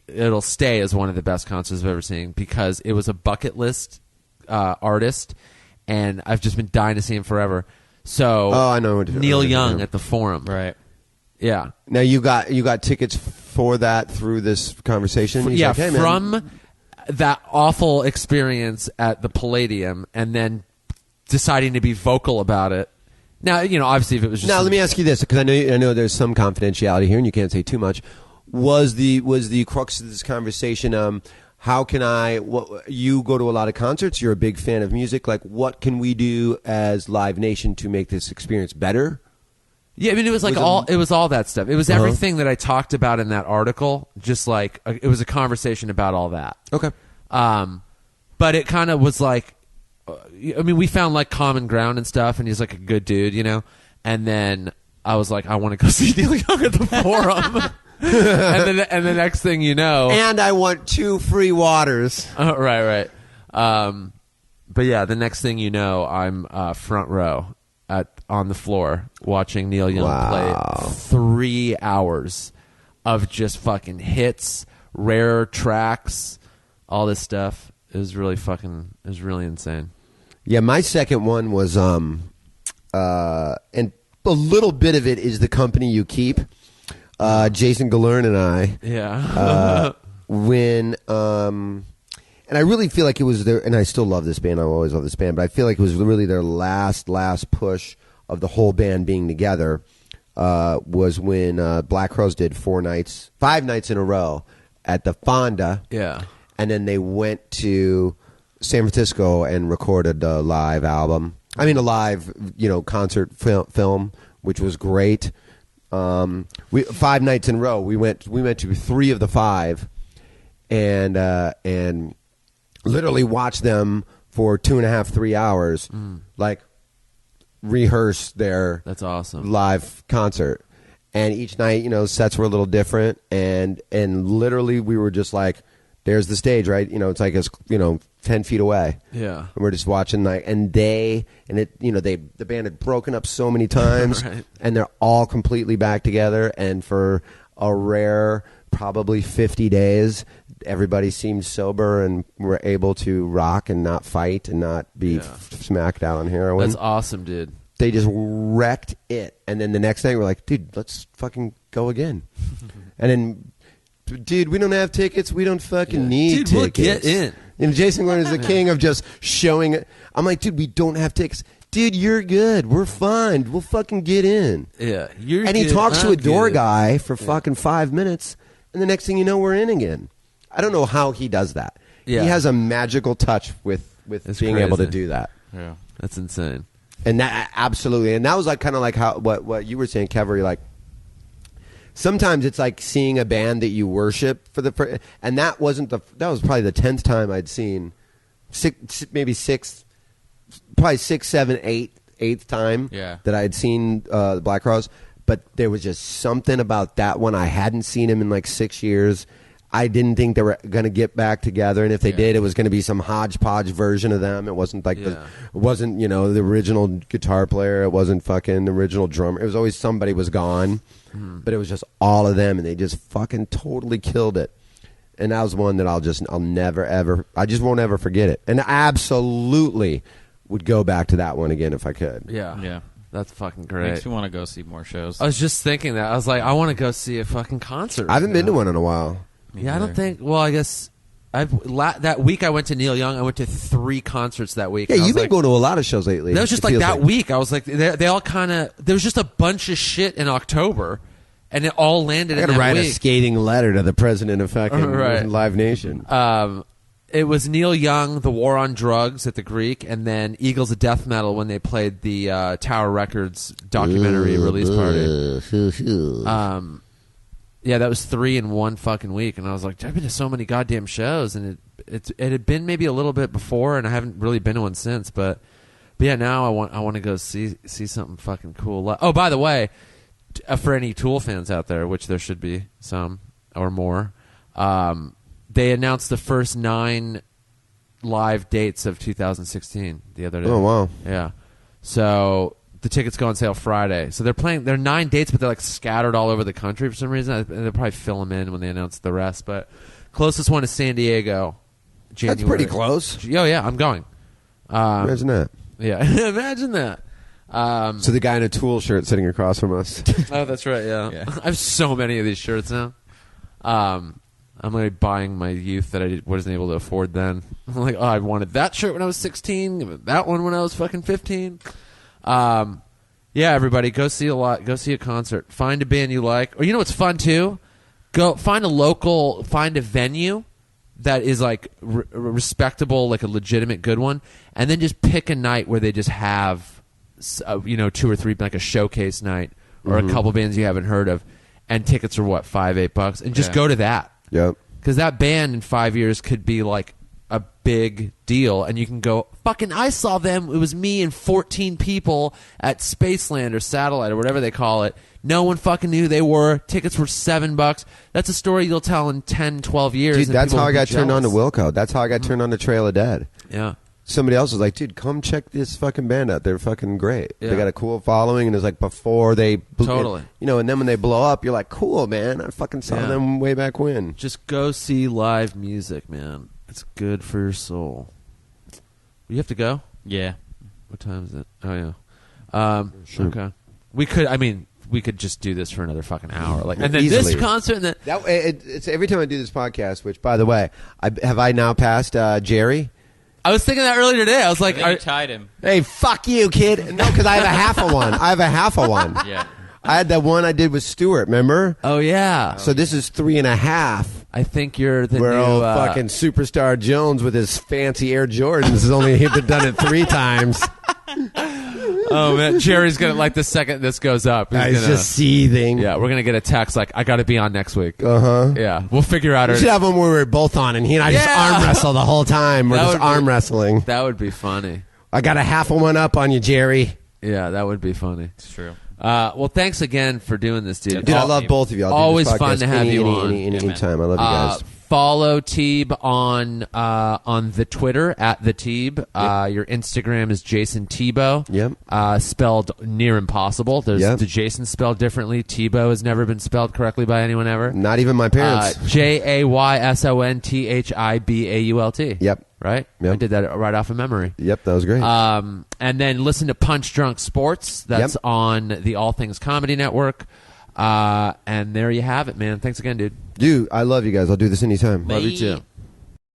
it'll stay as one of the best concerts I've ever seen because it was a bucket list artist, and I've just been dying to see him forever. So, I know Neil Young at the Forum, Right. Yeah. Now you got tickets for that through this conversation. He's Yeah, like, hey, man. that awful experience at the Palladium and then deciding to be vocal about it. Now, obviously, if it was just now, let me ask you this, because I know there's some confidentiality here, and you can't say too much. Was the crux of this conversation? How can you go to a lot of concerts? You're a big fan of music. Like, what can we do as Live Nation to make this experience better? Yeah, I mean, it was all that stuff. It was everything that I talked about in that article. Just like it was a conversation about all that. Okay. But it kind of was like, I mean, we found like common ground and stuff, and he's like a good dude, And then I was like, I want to go see Neil Young at the Forum. and the next thing you know, and I want 2 free waters. Right. But yeah, the next thing you know, I'm front row on the floor watching Neil Young play 3 hours of just fucking hits, rare tracks, all this stuff. It was really insane. Yeah, my second one was and a little bit of it is the company you keep. Jason Galern and I. Yeah. And I really feel like it was their, and I still love this band. I always love this band, but I feel like it was really their last push of the whole band being together. Was when Black Crowes did 5 nights in a row at the Fonda. Yeah. And then they went to San Francisco and recorded a live album. I mean, a live, concert film, which was great. 5 nights in a row. We went to 3 of the 5, and literally watched them for 2.5, 3 hours, like rehearse their that's awesome live concert. And each night, sets were a little different, and literally we were just like, there's the stage, right? It's like it's 10 feet away. Yeah. And we're just watching, the band had broken up so many times, right. And they're all completely back together. And for a rare, probably 50 days, everybody seemed sober and were able to rock and not fight and not be smacked out on heroin. That's awesome, dude. They just wrecked it. And then the next night, we're like, dude, let's fucking go again. And then, dude, we don't have tickets. We don't fucking need tickets. We'll get in. Jason Glenn is the king of just showing it. I'm like, dude, we don't have tickets. Dude, you're good. We're fine. We'll fucking get in. Yeah. And he talks to a door guy for fucking 5 minutes, and the next thing you know, we're in again. I don't know how he does that. Yeah. He has a magical touch with being able to do that. Yeah. That's insane. And that absolutely, and that was like kind of like how what you were saying, Kev. Like sometimes it's like seeing a band that you worship and that was probably the 10th time I'd seen, maybe 6th, probably 6, 7, 8th time that I'd seen the Black Crowes. But there was just something about that one. I hadn't seen him in like 6 years. I didn't think they were going to get back together, and if they did, it was going to be some hodgepodge version of them. It wasn't like the original guitar player. It wasn't fucking the original drummer. It was always somebody was gone, but it was just all of them, and they just fucking totally killed it. And that was one that I'll never ever. I just won't ever forget it. And I absolutely would go back to that one again if I could. Yeah. Yeah. That's fucking great. Makes me want to go see more shows. I was just thinking that. I was like, I want to go see a fucking concert. I haven't been to one in a while. Yeah, I don't think. Well, I guess that week I went to Neil Young. I went to 3 concerts that week. Yeah, you've been going to a lot of shows lately. That was just like that week. I was like, they all kind of. There was just a bunch of shit in October, and it all landed. I got to write a scathing letter to the president of fucking Live Nation. It was Neil Young, The War on Drugs at the Greek, and then Eagles of Death Metal when they played the Tower Records documentary release party. Yeah, that was 3 in one fucking week, and I was like, I've been to so many goddamn shows, and it had been maybe a little bit before, and I haven't really been to one since. But yeah, now I want to go see something fucking cool. Oh, by the way, for any Tool fans out there, which there should be some or more, they announced the first 9 live dates of 2016 the other day. Oh wow! Yeah, so. The tickets go on sale Friday. So they're 9 dates, but they're like scattered all over the country for some reason. And they'll probably fill them in when they announce the rest. But closest one is San Diego. January. That's pretty close. Oh, yeah, I'm going. Imagine that. Yeah, imagine that. So the guy in a Tool shirt sitting across from us. Oh, that's right, yeah. I have so many of these shirts now. I I'm going to be buying my youth that I wasn't able to afford then. I'm like, oh, I wanted that shirt when I was 16, that one when I was fucking 15. Yeah, everybody, go see a concert. Find a band you like. Or you know what's fun, too? Go find a venue that is like respectable, like a legitimate good one, and then just pick a night where they just have, 2 or 3, like a showcase night or a couple bands you haven't heard of, and tickets are what, $5-8, and just go to that. Yep. Because that band in 5 years could be like a big deal, and you can go, fucking, I saw them. It was me and 14 people at Spaceland or Satellite or whatever they call it. No one fucking knew who they were. Tickets were $7. That's a story you'll tell in 10, 12 years. Dude, that's how I got turned on to jealous. Wilco. That's how I got turned on to Trail of Dead. Yeah. Somebody else was like, dude, come check this fucking band out. They're fucking great. Yeah. They got a cool following, and it's like before they... Totally. And then when they blow up, you're like, cool, man. I fucking saw them way back when. Just go see live music, man. It's good for your soul. You have to go? Yeah. What time is it? Oh, yeah. Sure. Okay. We could just do this for another fucking hour. Like, and then Easily. this concert, and then... It's every time I do this podcast, which, by the way, have I now passed Jerry? I was thinking that earlier today. I was like... You tied him. Hey, fuck you, kid. No, because I have a half of one. Yeah. I had that one I did with Stuart, remember? Oh, yeah. So this is 3.5. I think you're the Where new... old fucking superstar Jones with his fancy Air Jordans has only done it 3 times. Oh, man. Jerry's going to, like, the second this goes up... He's just seething. Yeah, we're going to get a text like, I got to be on next week. Uh-huh. Yeah, we'll figure out... We should have one where we're both on, and he and I just arm wrestle the whole time. We're That just would be- arm wrestling. That would be funny. I got a half of one up on you, Jerry. Yeah, that would be funny. It's true. Well, thanks again for doing this, dude. Dude, I love both of you. I'll do Always this fun podcast to have you on. anytime. I love you guys. Follow Teeb on the Twitter at the Teeb. Your Instagram is Jayson Thibault. Yep. Spelled near impossible. There's the Jason spelled differently. Thibault has never been spelled correctly by anyone ever. Not even my parents. JaysonThibault. Yep. Right? Yep. I did that right off of memory. Yep, that was great. And then listen to Punch Drunk Sports. That's on the All Things Comedy Network. And there you have it, man. Thanks again, dude. Dude, I love you guys. I'll do this anytime. Love you too.